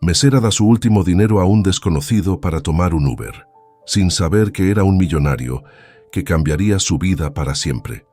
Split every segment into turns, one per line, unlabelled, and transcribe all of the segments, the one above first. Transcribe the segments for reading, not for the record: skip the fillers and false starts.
Mesera da su último dinero a un desconocido para tomar un Uber, sin saber que era un millonario que cambiaría su vida para siempre.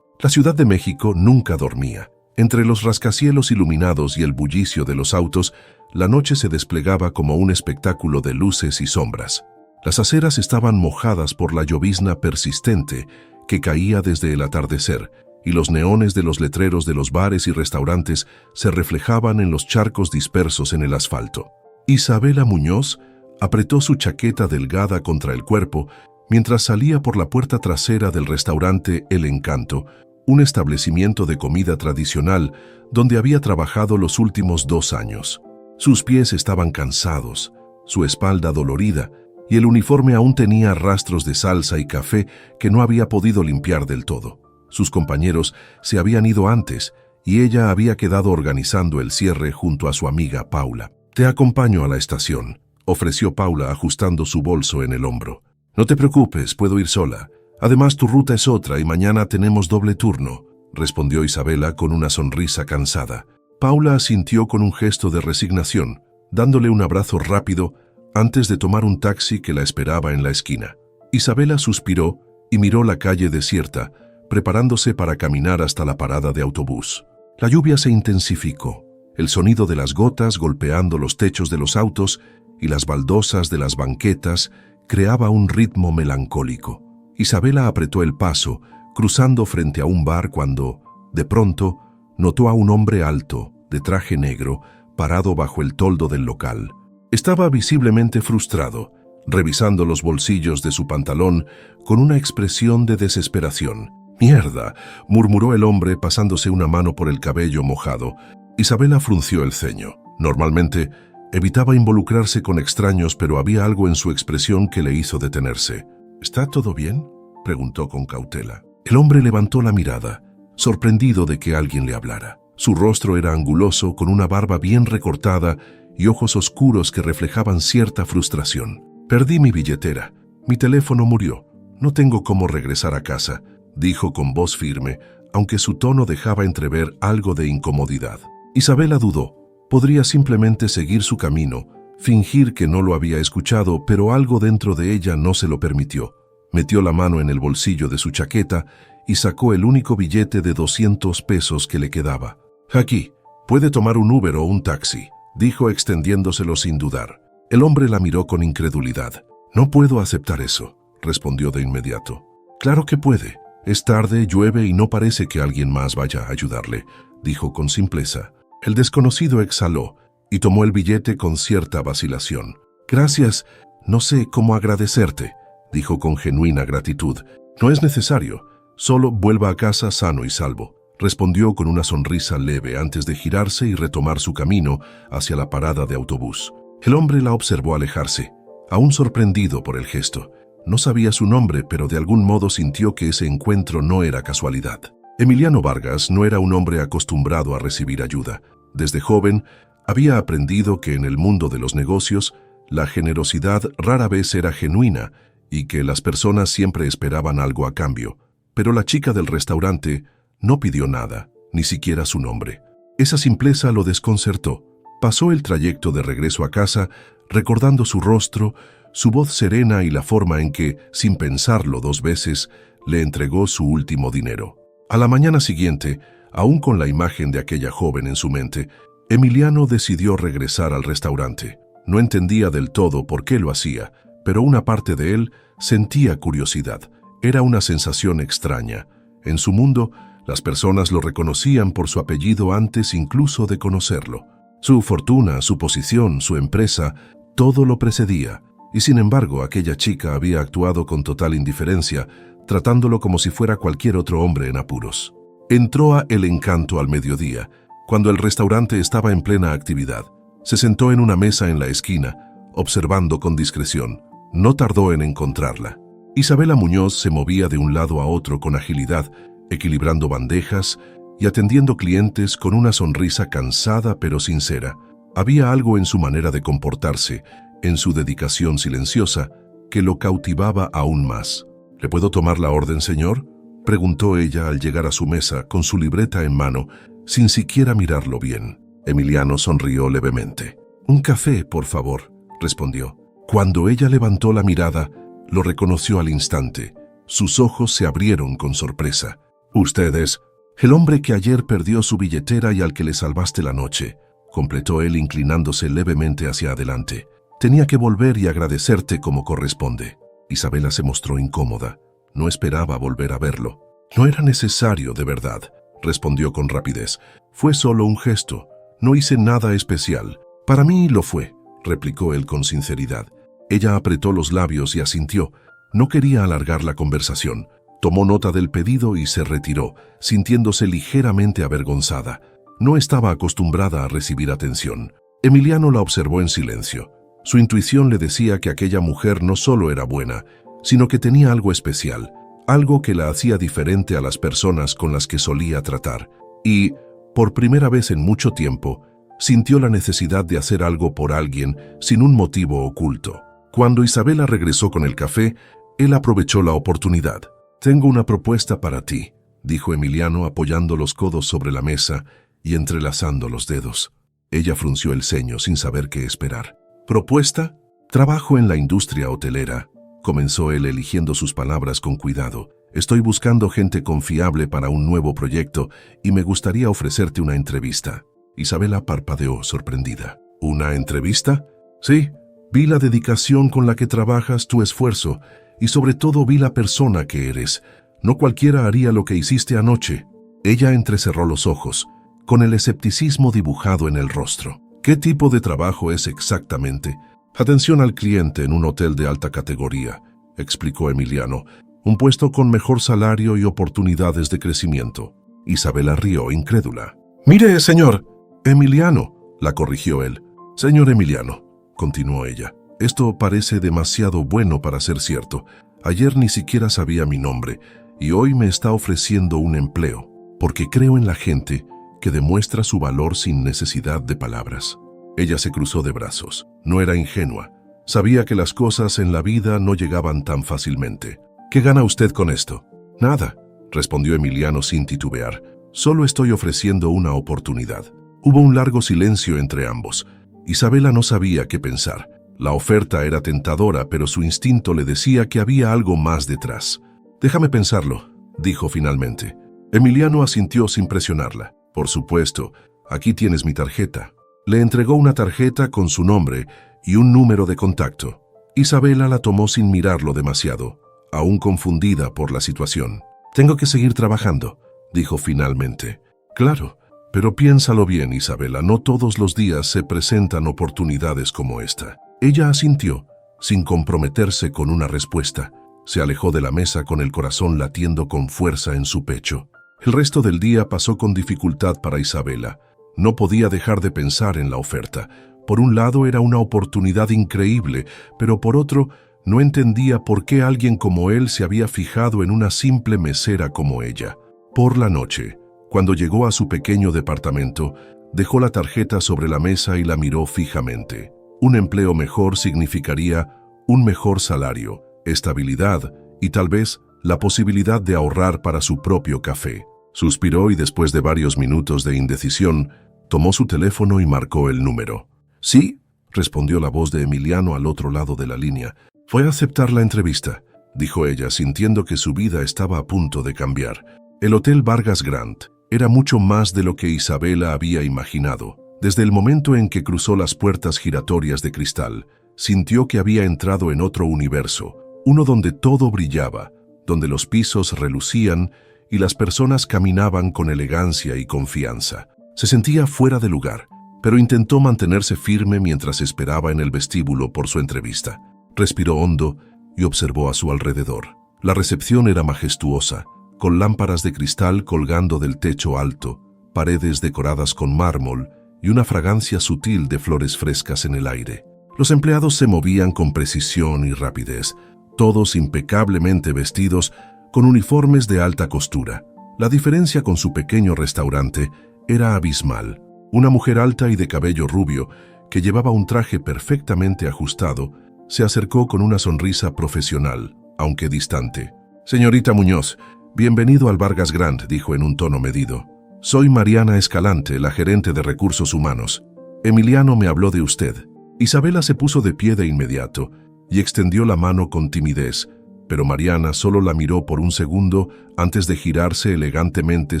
La Ciudad de México nunca dormía. Entre los rascacielos iluminados y el bullicio de los autos, la noche se desplegaba como un espectáculo de luces y sombras. Las aceras estaban mojadas por la llovizna persistente que caía desde el atardecer, y los neones de los letreros de los bares y restaurantes se reflejaban en los charcos dispersos en el asfalto. Isabela Muñoz apretó su chaqueta delgada contra el cuerpo mientras salía por la puerta trasera del restaurante El Encanto, un establecimiento de comida tradicional donde había trabajado los últimos 2 años. Sus pies estaban cansados, su espalda dolorida, y el uniforme aún tenía rastros de salsa y café que no había podido limpiar del todo. Sus compañeros se habían ido antes y ella había quedado organizando el cierre junto a su amiga Paula. «Te acompaño a la estación», ofreció Paula ajustando su bolso en el hombro. «No te preocupes, puedo ir sola. Además, tu ruta es otra y mañana tenemos doble turno», respondió Isabela con una sonrisa cansada. Paula asintió con un gesto de resignación, dándole un abrazo rápido antes de tomar un taxi que la esperaba en la esquina. Isabela suspiró y miró la calle desierta, preparándose para caminar hasta la parada de autobús. La lluvia se intensificó. El sonido de las gotas golpeando los techos de los autos y las baldosas de las banquetas creaba un ritmo melancólico. Isabela apretó el paso, cruzando frente a un bar cuando, de pronto, notó a un hombre alto, de traje negro, parado bajo el toldo del local. Estaba visiblemente frustrado, revisando los bolsillos de su pantalón con una expresión de desesperación. «¡Mierda!», murmuró el hombre pasándose una mano por el cabello mojado. Isabela frunció el ceño. Normalmente, evitaba involucrarse con extraños, pero había algo en su expresión que le hizo detenerse. «¿Está todo bien?», preguntó con cautela. El hombre levantó la mirada, sorprendido de que alguien le hablara. Su rostro era anguloso, con una barba bien recortada y ojos oscuros que reflejaban cierta frustración. «Perdí mi billetera. Mi teléfono murió. No tengo cómo regresar a casa», dijo con voz firme, aunque su tono dejaba entrever algo de incomodidad. Isabela dudó. Podría simplemente seguir su camino, fingir que no lo había escuchado, pero algo dentro de ella no se lo permitió. Metió la mano en el bolsillo de su chaqueta y sacó el único billete de 200 pesos que le quedaba. «Aquí, puede tomar un Uber o un taxi», dijo extendiéndoselo sin dudar. El hombre la miró con incredulidad. «No puedo aceptar eso», respondió de inmediato. «Claro que puede. Es tarde, llueve y no parece que alguien más vaya a ayudarle», dijo con simpleza. El desconocido exhaló y tomó el billete con cierta vacilación. «Gracias, no sé cómo agradecerte», dijo con genuina gratitud. «No es necesario, solo vuelva a casa sano y salvo», respondió con una sonrisa leve antes de girarse y retomar su camino hacia la parada de autobús. El hombre la observó alejarse, aún sorprendido por el gesto. No sabía su nombre, pero de algún modo sintió que ese encuentro no era casualidad. Emiliano Vargas no era un hombre acostumbrado a recibir ayuda. Desde joven, había aprendido que en el mundo de los negocios, la generosidad rara vez era genuina y que las personas siempre esperaban algo a cambio. Pero la chica del restaurante no pidió nada, ni siquiera su nombre. Esa simpleza lo desconcertó. Pasó el trayecto de regreso a casa, recordando su rostro, su voz serena y la forma en que, sin pensarlo 2 veces, le entregó su último dinero. A la mañana siguiente, aún con la imagen de aquella joven en su mente, Emiliano decidió regresar al restaurante. No entendía del todo por qué lo hacía, pero una parte de él sentía curiosidad. Era una sensación extraña. En su mundo, las personas lo reconocían por su apellido antes incluso de conocerlo. Su fortuna, su posición, su empresa, todo lo precedía. Y sin embargo, aquella chica había actuado con total indiferencia, tratándolo como si fuera cualquier otro hombre en apuros. Entró a El Encanto al mediodía, cuando el restaurante estaba en plena actividad. Se sentó en una mesa en la esquina, observando con discreción. No tardó en encontrarla. Isabela Muñoz se movía de un lado a otro con agilidad, equilibrando bandejas y atendiendo clientes con una sonrisa cansada pero sincera. Había algo en su manera de comportarse, en su dedicación silenciosa, que lo cautivaba aún más. «¿Le puedo tomar la orden, señor?», preguntó ella al llegar a su mesa con su libreta en mano, sin siquiera mirarlo bien. Emiliano sonrió levemente. Un café, por favor, respondió. Cuando ella levantó la mirada, lo reconoció al instante. Sus ojos se abrieron con sorpresa. «Usted es el hombre que ayer perdió su billetera y al que le salvaste la noche», completó él inclinándose levemente hacia adelante. «Tenía que volver y agradecerte como corresponde». Isabela se mostró incómoda. No esperaba volver a verlo. «No era necesario, de verdad», respondió con rapidez. «Fue solo un gesto. No hice nada especial». «Para mí lo fue», replicó él con sinceridad. Ella apretó los labios y asintió. No quería alargar la conversación. Tomó nota del pedido y se retiró, sintiéndose ligeramente avergonzada. No estaba acostumbrada a recibir atención. Emiliano la observó en silencio. Su intuición le decía que aquella mujer no solo era buena, sino que tenía algo especial, algo que la hacía diferente a las personas con las que solía tratar. Y, por primera vez en mucho tiempo, sintió la necesidad de hacer algo por alguien sin un motivo oculto. Cuando Isabela regresó con el café, él aprovechó la oportunidad. «Tengo una propuesta para ti», dijo Emiliano apoyando los codos sobre la mesa y entrelazando los dedos. Ella frunció el ceño sin saber qué esperar. «¿Propuesta? Trabajo en la industria hotelera», comenzó él eligiendo sus palabras con cuidado. «Estoy buscando gente confiable para un nuevo proyecto y me gustaría ofrecerte una entrevista». Isabela parpadeó sorprendida. «¿Una entrevista?» «Sí, vi la dedicación con la que trabajas, tu esfuerzo, y sobre todo vi la persona que eres. No cualquiera haría lo que hiciste anoche». Ella entrecerró los ojos, con el escepticismo dibujado en el rostro. «¿Qué tipo de trabajo es exactamente?» «Atención al cliente en un hotel de alta categoría», explicó Emiliano. «Un puesto con mejor salario y oportunidades de crecimiento». Isabela rió incrédula. «Mire, señor». «Emiliano», la corrigió él. «Señor Emiliano», continuó ella. «Esto parece demasiado bueno para ser cierto. Ayer ni siquiera sabía mi nombre y hoy me está ofreciendo un empleo, porque creo en la gente que demuestra su valor sin necesidad de palabras». Ella se cruzó de brazos. No era ingenua. Sabía que las cosas en la vida no llegaban tan fácilmente. «¿Qué gana usted con esto?» «Nada», respondió Emiliano sin titubear. «Solo estoy ofreciendo una oportunidad». Hubo un largo silencio entre ambos. Isabela no sabía qué pensar. La oferta era tentadora, pero su instinto le decía que había algo más detrás. «Déjame pensarlo», dijo finalmente. Emiliano asintió sin presionarla. «Por supuesto, aquí tienes mi tarjeta». Le entregó una tarjeta con su nombre y un número de contacto. Isabela la tomó sin mirarlo demasiado, aún confundida por la situación. «Tengo que seguir trabajando», dijo finalmente. «Claro, pero piénsalo bien, Isabela, no todos los días se presentan oportunidades como esta». Ella asintió, sin comprometerse con una respuesta. Se alejó de la mesa con el corazón latiendo con fuerza en su pecho. El resto del día pasó con dificultad para Isabela. No podía dejar de pensar en la oferta. Por un lado era una oportunidad increíble, pero por otro no entendía por qué alguien como él se había fijado en una simple mesera como ella. Por la noche, cuando llegó a su pequeño departamento, dejó la tarjeta sobre la mesa y la miró fijamente. Un empleo mejor significaría un mejor salario, estabilidad y tal vez la posibilidad de ahorrar para su propio café. Suspiró y después de varios minutos de indecisión, tomó su teléfono y marcó el número. «Sí», respondió la voz de Emiliano al otro lado de la línea. «Voy a aceptar la entrevista», dijo ella, sintiendo que su vida estaba a punto de cambiar. El Hotel Vargas Grant era mucho más de lo que Isabela había imaginado. Desde el momento en que cruzó las puertas giratorias de cristal, sintió que había entrado en otro universo, uno donde todo brillaba, donde los pisos relucían y las personas caminaban con elegancia y confianza. Se sentía fuera de lugar, pero intentó mantenerse firme mientras esperaba en el vestíbulo por su entrevista. Respiró hondo y observó a su alrededor. La recepción era majestuosa, con lámparas de cristal colgando del techo alto, paredes decoradas con mármol y una fragancia sutil de flores frescas en el aire. Los empleados se movían con precisión y rapidez, todos impecablemente vestidos con uniformes de alta costura. La diferencia con su pequeño restaurante era abismal. Una mujer alta y de cabello rubio, que llevaba un traje perfectamente ajustado, se acercó con una sonrisa profesional, aunque distante. «Señorita Muñoz, bienvenido al Vargas Grant», dijo en un tono medido. «Soy Mariana Escalante, la gerente de recursos humanos». Emiliano me habló de usted. Isabela se puso de pie de inmediato y extendió la mano con timidez, pero Mariana solo la miró por un segundo antes de girarse elegantemente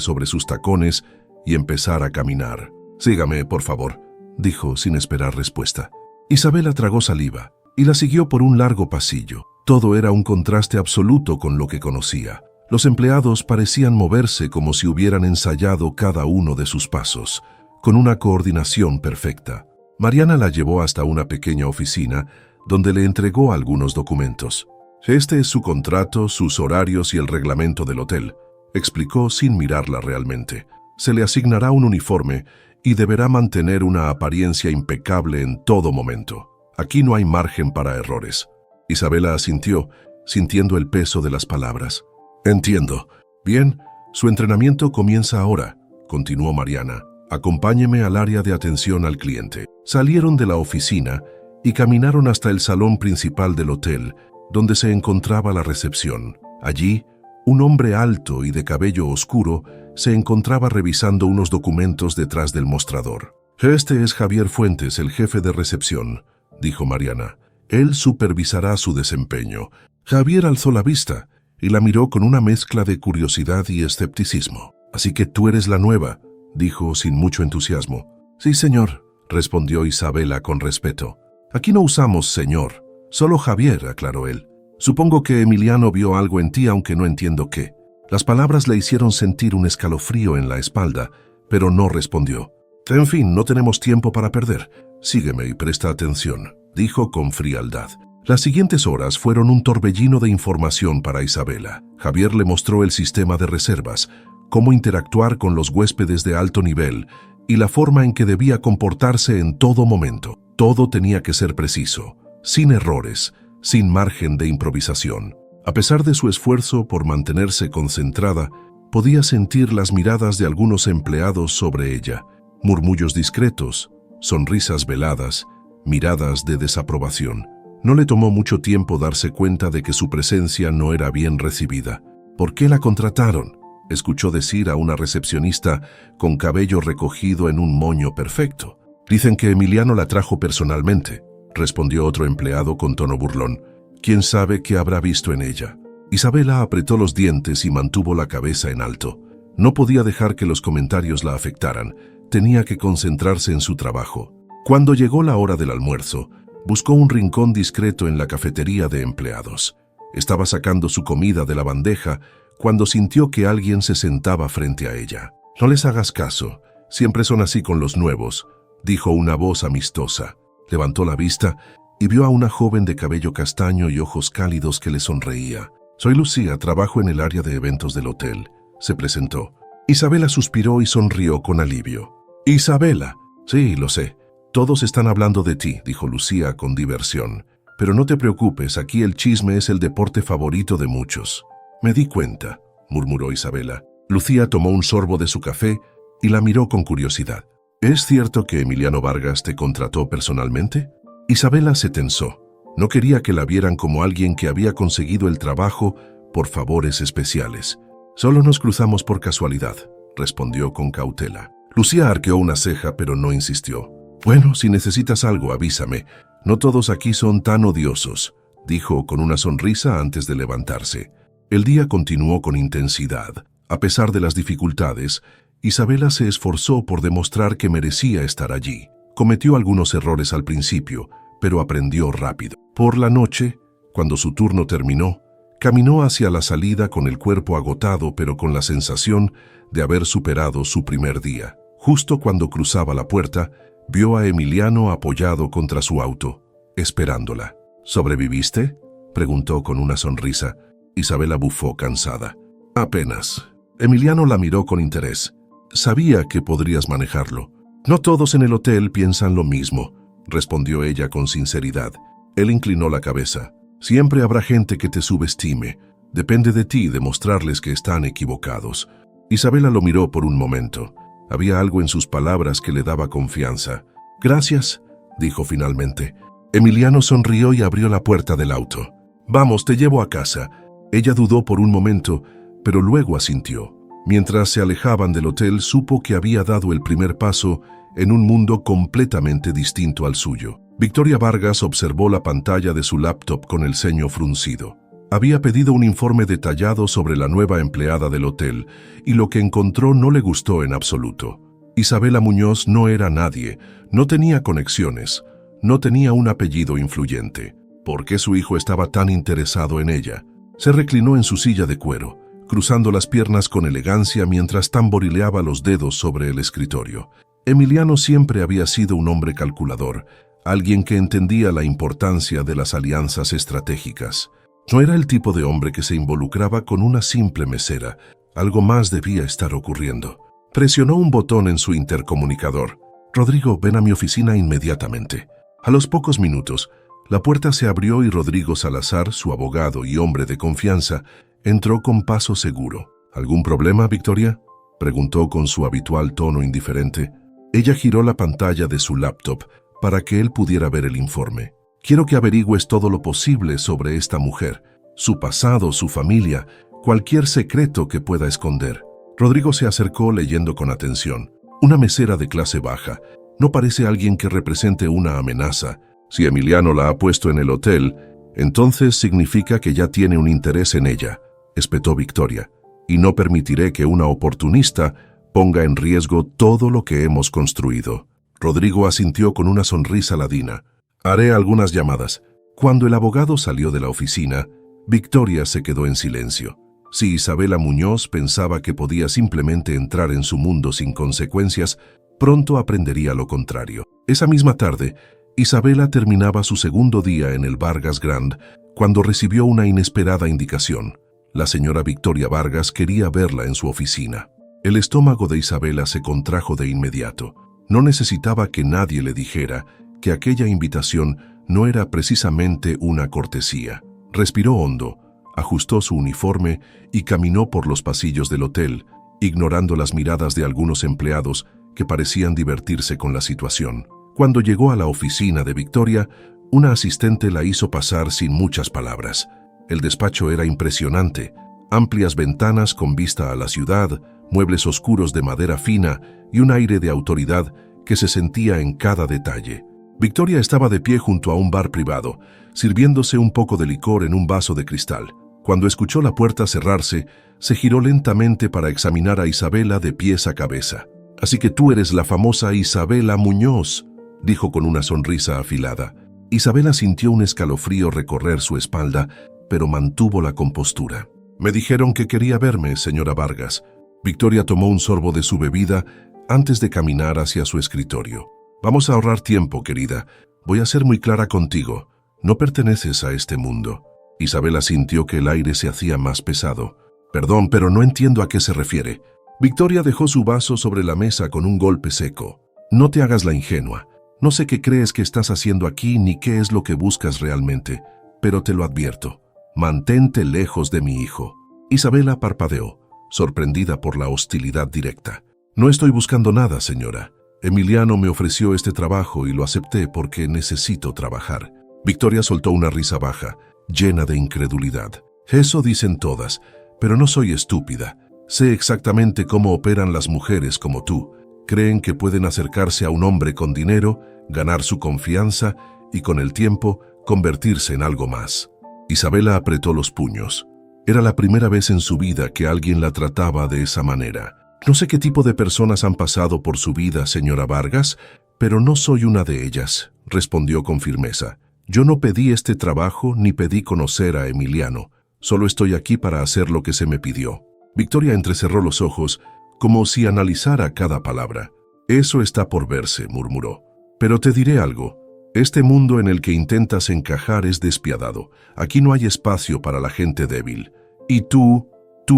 sobre sus tacones y empezar a caminar. «Sígame, por favor», dijo sin esperar respuesta. Isabela tragó saliva y la siguió por un largo pasillo. Todo era un contraste absoluto con lo que conocía. Los empleados parecían moverse como si hubieran ensayado cada uno de sus pasos, con una coordinación perfecta. Mariana la llevó hasta una pequeña oficina donde le entregó algunos documentos. «Este es su contrato, sus horarios y el reglamento del hotel», explicó sin mirarla realmente. «Se le asignará un uniforme y deberá mantener una apariencia impecable en todo momento. Aquí no hay margen para errores». Isabela asintió, sintiendo el peso de las palabras. «Entiendo. Bien, su entrenamiento comienza ahora», continuó Mariana. «Acompáñeme al área de atención al cliente». Salieron de la oficina y caminaron hasta el salón principal del hotel, donde se encontraba la recepción. Allí, un hombre alto y de cabello oscuro se encontraba revisando unos documentos detrás del mostrador. «Este es Javier Fuentes, el jefe de recepción», dijo Mariana. «Él supervisará su desempeño». Javier alzó la vista y la miró con una mezcla de curiosidad y escepticismo. «Así que tú eres la nueva», dijo sin mucho entusiasmo. «Sí, señor», respondió Isabela con respeto. «Aquí no usamos señor, solo Javier», aclaró él. «Supongo que Emiliano vio algo en ti, aunque no entiendo qué». Las palabras le hicieron sentir un escalofrío en la espalda, pero no respondió. «En fin, no tenemos tiempo para perder. Sígueme y presta atención», dijo con frialdad. Las siguientes horas fueron un torbellino de información para Isabela. Javier le mostró el sistema de reservas, cómo interactuar con los huéspedes de alto nivel y la forma en que debía comportarse en todo momento. Todo tenía que ser preciso, sin errores, sin margen de improvisación. A pesar de su esfuerzo por mantenerse concentrada, podía sentir las miradas de algunos empleados sobre ella, murmullos discretos, sonrisas veladas, miradas de desaprobación. No le tomó mucho tiempo darse cuenta de que su presencia no era bien recibida. «¿Por qué la contrataron?», escuchó decir a una recepcionista con cabello recogido en un moño perfecto. «Dicen que Emiliano la trajo personalmente», respondió otro empleado con tono burlón. «¿Quién sabe qué habrá visto en ella?». Isabela apretó los dientes y mantuvo la cabeza en alto. No podía dejar que los comentarios la afectaran. Tenía que concentrarse en su trabajo. Cuando llegó la hora del almuerzo, buscó un rincón discreto en la cafetería de empleados. Estaba sacando su comida de la bandeja cuando sintió que alguien se sentaba frente a ella. «No les hagas caso, siempre son así con los nuevos», dijo una voz amistosa. Levantó la vista y vio a una joven de cabello castaño y ojos cálidos que le sonreía. «Soy Lucía, trabajo en el área de eventos del hotel», se presentó. Isabela suspiró y sonrió con alivio. «Isabela». «Sí, lo sé. Todos están hablando de ti», dijo Lucía con diversión. «Pero no te preocupes, aquí el chisme es el deporte favorito de muchos». «Me di cuenta», murmuró Isabela. Lucía tomó un sorbo de su café y la miró con curiosidad. «¿Es cierto que Emiliano Vargas te contrató personalmente?». Isabela se tensó. No quería que la vieran como alguien que había conseguido el trabajo por favores especiales. «Solo nos cruzamos por casualidad», respondió con cautela. Lucía arqueó una ceja, pero no insistió. «Bueno, si necesitas algo, avísame. No todos aquí son tan odiosos», dijo con una sonrisa antes de levantarse. El día continuó con intensidad. A pesar de las dificultades, Isabela se esforzó por demostrar que merecía estar allí. Cometió algunos errores al principio, pero aprendió rápido. Por la noche, cuando su turno terminó, caminó hacia la salida con el cuerpo agotado, pero con la sensación de haber superado su primer día. Justo cuando cruzaba la puerta, vio a Emiliano apoyado contra su auto, esperándola. «¿Sobreviviste?», preguntó con una sonrisa. Isabela bufó cansada. «Apenas». Emiliano la miró con interés. «Sabía que podrías manejarlo». «No todos en el hotel piensan lo mismo», respondió ella con sinceridad. Él inclinó la cabeza. «Siempre habrá gente que te subestime. Depende de ti demostrarles que están equivocados». Isabela lo miró por un momento. Había algo en sus palabras que le daba confianza. «Gracias», dijo finalmente. Emiliano sonrió y abrió la puerta del auto. «Vamos, te llevo a casa». Ella dudó por un momento, pero luego asintió. Mientras se alejaban del hotel, supo que había dado el primer paso en un mundo completamente distinto al suyo. Victoria Vargas observó la pantalla de su laptop con el ceño fruncido. Había pedido un informe detallado sobre la nueva empleada del hotel y lo que encontró no le gustó en absoluto. Isabela Muñoz no era nadie, no tenía conexiones, no tenía un apellido influyente. ¿Por qué su hijo estaba tan interesado en ella? Se reclinó en su silla de cuero, cruzando las piernas con elegancia mientras tamborileaba los dedos sobre el escritorio. Emiliano siempre había sido un hombre calculador, alguien que entendía la importancia de las alianzas estratégicas. No era el tipo de hombre que se involucraba con una simple mesera. Algo más debía estar ocurriendo. Presionó un botón en su intercomunicador. «Rodrigo, ven a mi oficina inmediatamente». A los pocos minutos, la puerta se abrió y Rodrigo Salazar, su abogado y hombre de confianza, entró con paso seguro. «¿Algún problema, Victoria?», preguntó con su habitual tono indiferente. Ella giró la pantalla de su laptop para que él pudiera ver el informe. «Quiero que averigües todo lo posible sobre esta mujer, su pasado, su familia, cualquier secreto que pueda esconder». Rodrigo se acercó leyendo con atención. Una mesera de clase baja. No parece alguien que represente una amenaza. Si Emiliano la ha puesto en el hotel, entonces significa que ya tiene un interés en ella, espetó Victoria. Y no permitiré que una oportunista ponga en riesgo todo lo que hemos construido. Rodrigo asintió con una sonrisa ladina. Haré algunas llamadas. Cuando el abogado salió de la oficina, Victoria se quedó en silencio. Si Isabela Muñoz pensaba que podía simplemente entrar en su mundo sin consecuencias, pronto aprendería lo contrario. Esa misma tarde, Isabela terminaba su segundo día en el Vargas Grand cuando recibió una inesperada indicación. La señora Victoria Vargas quería verla en su oficina. El estómago de Isabela se contrajo de inmediato. No necesitaba que nadie le dijera que aquella invitación no era precisamente una cortesía. Respiró hondo, ajustó su uniforme y caminó por los pasillos del hotel, ignorando las miradas de algunos empleados que parecían divertirse con la situación. Cuando llegó a la oficina de Victoria, una asistente la hizo pasar sin muchas palabras. El despacho era impresionante. Amplias ventanas con vista a la ciudad, muebles oscuros de madera fina y un aire de autoridad que se sentía en cada detalle. Victoria estaba de pie junto a un bar privado, sirviéndose un poco de licor en un vaso de cristal. Cuando escuchó la puerta cerrarse, se giró lentamente para examinar a Isabela de pies a cabeza. «Así que tú eres la famosa Isabela Muñoz», dijo con una sonrisa afilada. Isabela sintió un escalofrío recorrer su espalda, pero mantuvo la compostura. «Me dijeron que quería verme, señora Vargas». Victoria tomó un sorbo de su bebida antes de caminar hacia su escritorio. «Vamos a ahorrar tiempo, querida. Voy a ser muy clara contigo. No perteneces a este mundo». Isabela sintió que el aire se hacía más pesado. «Perdón, pero no entiendo a qué se refiere». Victoria dejó su vaso sobre la mesa con un golpe seco. «No te hagas la ingenua. No sé qué crees que estás haciendo aquí ni qué es lo que buscas realmente, pero te lo advierto. Mantente lejos de mi hijo». Isabela parpadeó, sorprendida por la hostilidad directa. «No estoy buscando nada, señora. Emiliano me ofreció este trabajo y lo acepté porque necesito trabajar». Victoria soltó una risa baja, llena de incredulidad. «Eso dicen todas, pero no soy estúpida. Sé exactamente cómo operan las mujeres como tú. Creen que pueden acercarse a un hombre con dinero, ganar su confianza y con el tiempo convertirse en algo más». Isabela apretó los puños. Era la primera vez en su vida que alguien la trataba de esa manera. «No sé qué tipo de personas han pasado por su vida, señora Vargas, pero no soy una de ellas», respondió con firmeza. «Yo no pedí este trabajo ni pedí conocer a Emiliano. Solo estoy aquí para hacer lo que se me pidió». Victoria entrecerró los ojos, como si analizara cada palabra. «Eso está por verse», murmuró. «Pero te diré algo. Este mundo en el que intentas encajar es despiadado. Aquí no hay espacio para la gente débil. Y tú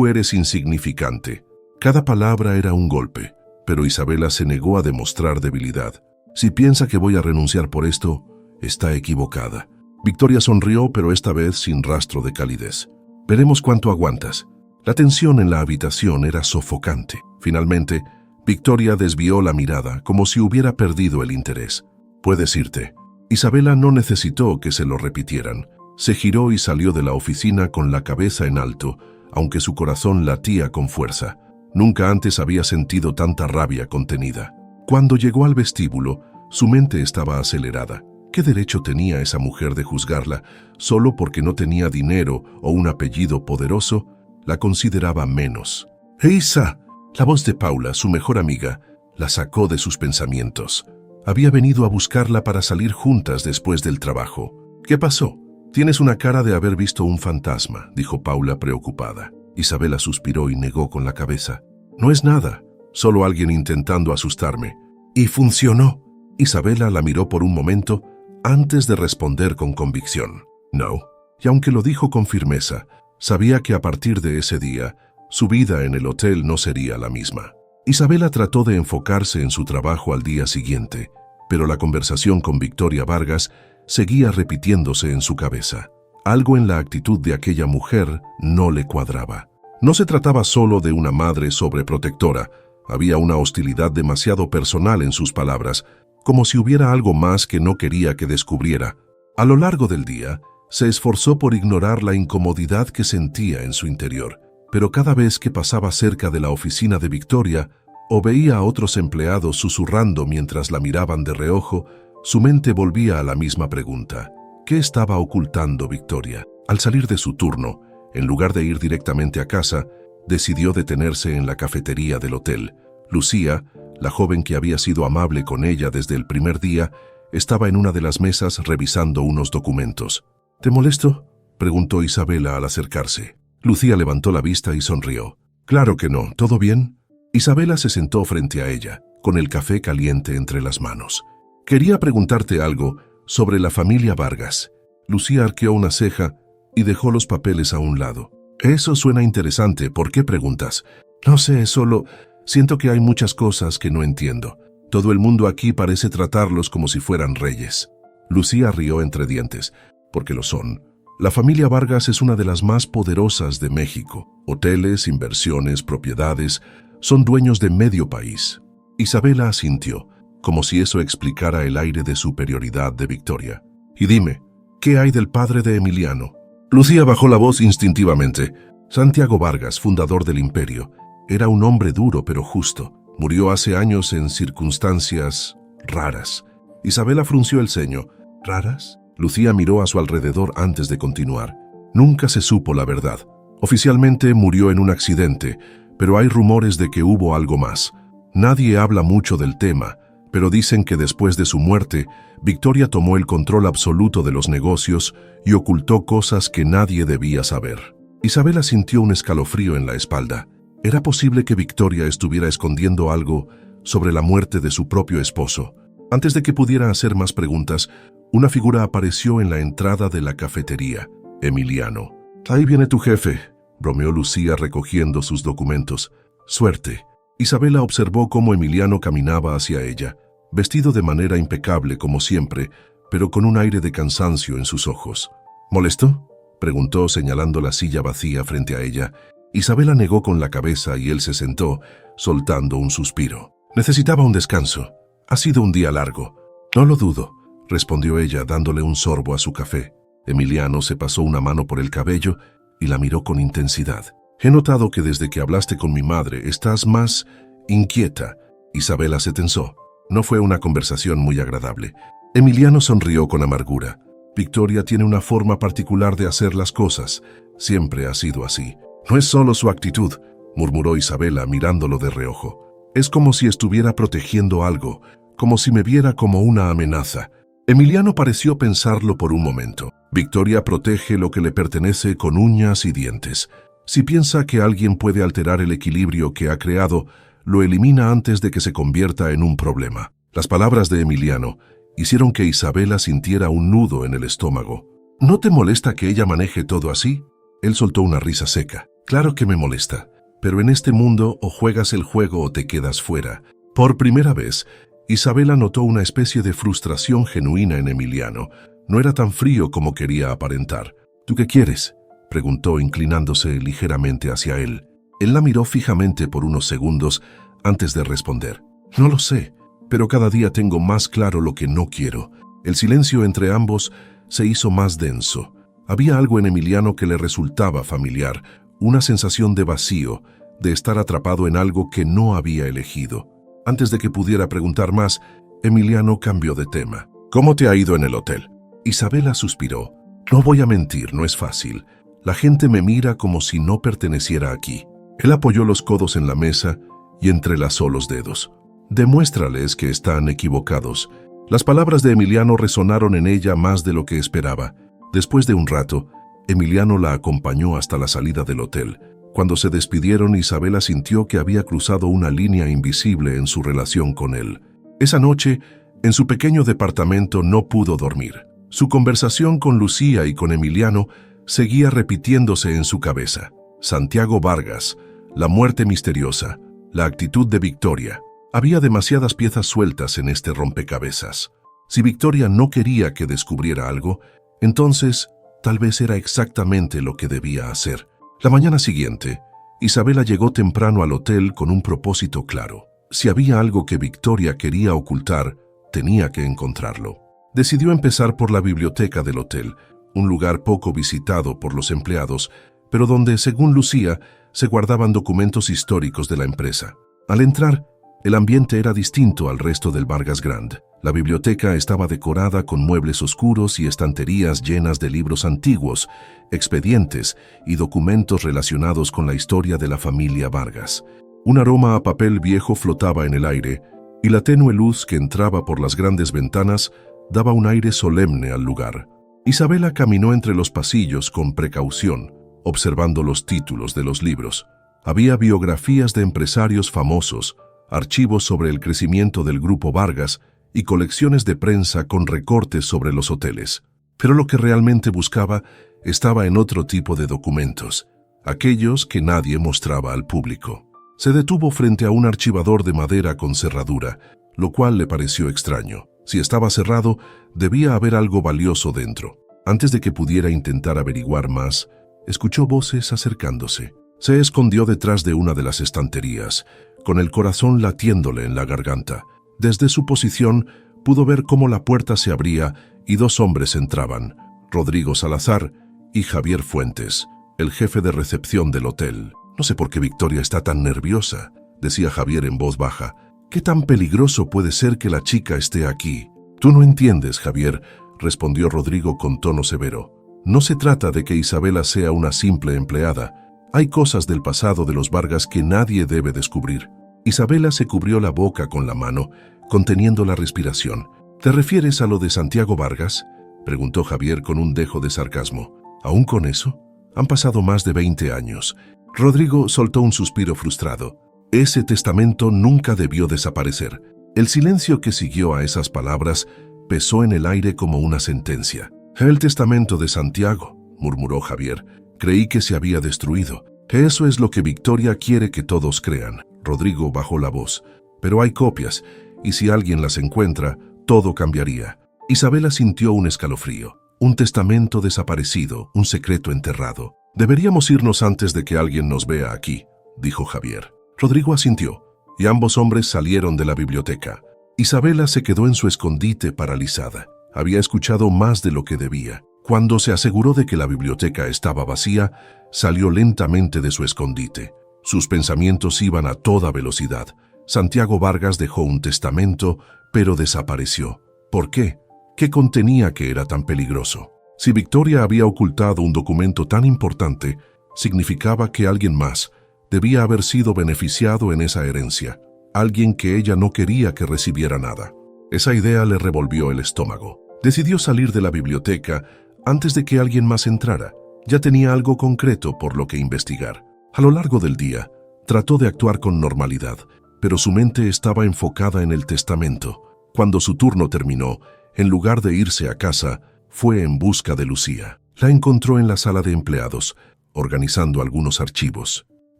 eres insignificante». Cada palabra era un golpe, pero Isabela se negó a demostrar debilidad. «Si piensa que voy a renunciar por esto, está equivocada». Victoria sonrió, pero esta vez sin rastro de calidez. «Veremos cuánto aguantas». La tensión en la habitación era sofocante. Finalmente, Victoria desvió la mirada, como si hubiera perdido el interés. «Puedes irte». Isabela no necesitó que se lo repitieran. Se giró y salió de la oficina con la cabeza en alto, aunque su corazón latía con fuerza. Nunca antes había sentido tanta rabia contenida. Cuando llegó al vestíbulo, su mente estaba acelerada. ¿Qué derecho tenía esa mujer de juzgarla? Solo porque no tenía dinero o un apellido poderoso, la consideraba menos. ¡Isa! La voz de Paula, su mejor amiga, la sacó de sus pensamientos. Había venido a buscarla para salir juntas después del trabajo. ¿Qué pasó? Tienes una cara de haber visto un fantasma, dijo Paula preocupada. Isabela suspiró y negó con la cabeza. No es nada, solo alguien intentando asustarme. Y funcionó. Isabela la miró por un momento antes de responder con convicción. No. Y aunque lo dijo con firmeza, sabía que a partir de ese día, su vida en el hotel no sería la misma. Isabela trató de enfocarse en su trabajo al día siguiente, pero la conversación con Victoria Vargas seguía repitiéndose en su cabeza. Algo en la actitud de aquella mujer no le cuadraba. No se trataba solo de una madre sobreprotectora, había una hostilidad demasiado personal en sus palabras, como si hubiera algo más que no quería que descubriera. A lo largo del día, se esforzó por ignorar la incomodidad que sentía en su interior, pero cada vez que pasaba cerca de la oficina de Victoria o veía a otros empleados susurrando mientras la miraban de reojo, su mente volvía a la misma pregunta. ¿Qué estaba ocultando Victoria? Al salir de su turno, en lugar de ir directamente a casa, decidió detenerse en la cafetería del hotel. Lucía, la joven que había sido amable con ella desde el primer día, estaba en una de las mesas revisando unos documentos. ¿Te molesto?, preguntó Isabela al acercarse. Lucía levantó la vista y sonrió. Claro que no, ¿todo bien? Isabela se sentó frente a ella, con el café caliente entre las manos. Quería preguntarte algo sobre la familia Vargas. Lucía arqueó una ceja y dejó los papeles a un lado. Eso suena interesante, ¿por qué preguntas? No sé, solo siento que hay muchas cosas que no entiendo. Todo el mundo aquí parece tratarlos como si fueran reyes. Lucía rió entre dientes, porque lo son. La familia Vargas es una de las más poderosas de México. Hoteles, inversiones, propiedades, son dueños de medio país. Isabela asintió, como si eso explicara el aire de superioridad de Victoria. Y dime, ¿qué hay del padre de Emiliano? Lucía bajó la voz instintivamente. Santiago Vargas, fundador del imperio, era un hombre duro pero justo. Murió hace años en circunstancias raras. Isabela frunció el ceño. ¿Raras? Lucía miró a su alrededor antes de continuar. Nunca se supo la verdad. Oficialmente murió en un accidente, pero hay rumores de que hubo algo más. Nadie habla mucho del tema, pero dicen que después de su muerte, Victoria tomó el control absoluto de los negocios y ocultó cosas que nadie debía saber. Isabela sintió un escalofrío en la espalda. ¿Era posible que Victoria estuviera escondiendo algo sobre la muerte de su propio esposo? Antes de que pudiera hacer más preguntas, una figura apareció en la entrada de la cafetería. Emiliano. Ahí viene tu jefe, bromeó Lucía recogiendo sus documentos. Suerte. Isabela observó cómo Emiliano caminaba hacia ella, vestido de manera impecable como siempre, pero con un aire de cansancio en sus ojos. ¿Molesto?, preguntó señalando la silla vacía frente a ella. Isabela negó con la cabeza y él se sentó, soltando un suspiro. Necesitaba un descanso. Ha sido un día largo. No lo dudo, respondió ella dándole un sorbo a su café. Emiliano se pasó una mano por el cabello y la miró con intensidad. He notado que desde que hablaste con mi madre estás más inquieta. Isabela se tensó. No fue una conversación muy agradable. Emiliano sonrió con amargura. Victoria tiene una forma particular de hacer las cosas. Siempre ha sido así. No es solo su actitud, murmuró Isabela mirándolo de reojo. Es como si estuviera protegiendo algo, como si me viera como una amenaza. Emiliano pareció pensarlo por un momento. Victoria protege lo que le pertenece con uñas y dientes. Si piensa que alguien puede alterar el equilibrio que ha creado, lo elimina antes de que se convierta en un problema. Las palabras de Emiliano hicieron que Isabela sintiera un nudo en el estómago. ¿No te molesta que ella maneje todo así? Él soltó una risa seca. Claro que me molesta, pero en este mundo o juegas el juego o te quedas fuera. Por primera vez, Isabela notó una especie de frustración genuina en Emiliano. No era tan frío como quería aparentar. ¿Tú qué quieres?, preguntó inclinándose ligeramente hacia él. Él la miró fijamente por unos segundos antes de responder. No lo sé, pero cada día tengo más claro lo que no quiero. El silencio entre ambos se hizo más denso. Había algo en Emiliano que le resultaba familiar, una sensación de vacío, de estar atrapado en algo que no había elegido. Antes de que pudiera preguntar más, Emiliano cambió de tema. ¿Cómo te ha ido en el hotel? Isabela suspiró. No voy a mentir, no es fácil. La gente me mira como si no perteneciera aquí. Él apoyó los codos en la mesa y entrelazó los dedos. Demuéstrales que están equivocados. Las palabras de Emiliano resonaron en ella más de lo que esperaba. Después de un rato, Emiliano la acompañó hasta la salida del hotel. Cuando se despidieron, Isabela sintió que había cruzado una línea invisible en su relación con él. Esa noche, en su pequeño departamento, no pudo dormir. Su conversación con Lucía y con Emiliano seguía repitiéndose en su cabeza. Santiago Vargas, la muerte misteriosa, la actitud de Victoria. Había demasiadas piezas sueltas en este rompecabezas. Si Victoria no quería que descubriera algo, entonces tal vez era exactamente lo que debía hacer. La mañana siguiente, Isabela llegó temprano al hotel con un propósito claro. Si había algo que Victoria quería ocultar, tenía que encontrarlo. Decidió empezar por la biblioteca del hotel, un lugar poco visitado por los empleados, pero donde, según Lucía, se guardaban documentos históricos de la empresa. Al entrar, el ambiente era distinto al resto del Vargas Grand. La biblioteca estaba decorada con muebles oscuros y estanterías llenas de libros antiguos, expedientes y documentos relacionados con la historia de la familia Vargas. Un aroma a papel viejo flotaba en el aire, y la tenue luz que entraba por las grandes ventanas daba un aire solemne al lugar. Isabela caminó entre los pasillos con precaución, observando los títulos de los libros. Había biografías de empresarios famosos, archivos sobre el crecimiento del Grupo Vargas y colecciones de prensa con recortes sobre los hoteles. Pero lo que realmente buscaba estaba en otro tipo de documentos, aquellos que nadie mostraba al público. Se detuvo frente a un archivador de madera con cerradura, lo cual le pareció extraño. Si estaba cerrado, debía haber algo valioso dentro. Antes de que pudiera intentar averiguar más, escuchó voces acercándose. Se escondió detrás de una de las estanterías, con el corazón latiéndole en la garganta. Desde su posición, pudo ver cómo la puerta se abría y dos hombres entraban, Rodrigo Salazar y Javier Fuentes, el jefe de recepción del hotel. «No sé por qué Victoria está tan nerviosa», decía Javier en voz baja. «¿Qué tan peligroso puede ser que la chica esté aquí?» «Tú no entiendes, Javier», respondió Rodrigo con tono severo. «No se trata de que Isabela sea una simple empleada. Hay cosas del pasado de los Vargas que nadie debe descubrir». Isabela se cubrió la boca con la mano, conteniendo la respiración. «¿Te refieres a lo de Santiago Vargas?», preguntó Javier con un dejo de sarcasmo. «¿Aún con eso? Han pasado más de 20 años». Rodrigo soltó un suspiro frustrado. Ese testamento nunca debió desaparecer. El silencio que siguió a esas palabras pesó en el aire como una sentencia. «El testamento de Santiago», murmuró Javier. «Creí que se había destruido. Eso es lo que Victoria quiere que todos crean». Rodrigo bajó la voz. «Pero hay copias, y si alguien las encuentra, todo cambiaría». Isabela sintió un escalofrío. Un testamento desaparecido, un secreto enterrado. «Deberíamos irnos antes de que alguien nos vea aquí», dijo Javier. Rodrigo asintió, y ambos hombres salieron de la biblioteca. Isabela se quedó en su escondite paralizada. Había escuchado más de lo que debía. Cuando se aseguró de que la biblioteca estaba vacía, salió lentamente de su escondite. Sus pensamientos iban a toda velocidad. Santiago Vargas dejó un testamento, pero desapareció. ¿Por qué? ¿Qué contenía que era tan peligroso? Si Victoria había ocultado un documento tan importante, significaba que alguien más debía haber sido beneficiado en esa herencia, alguien que ella no quería que recibiera nada. Esa idea le revolvió el estómago. Decidió salir de la biblioteca antes de que alguien más entrara. Ya tenía algo concreto por lo que investigar. A lo largo del día, trató de actuar con normalidad, pero su mente estaba enfocada en el testamento. Cuando su turno terminó, en lugar de irse a casa, fue en busca de Lucía. La encontró en la sala de empleados, organizando algunos archivos.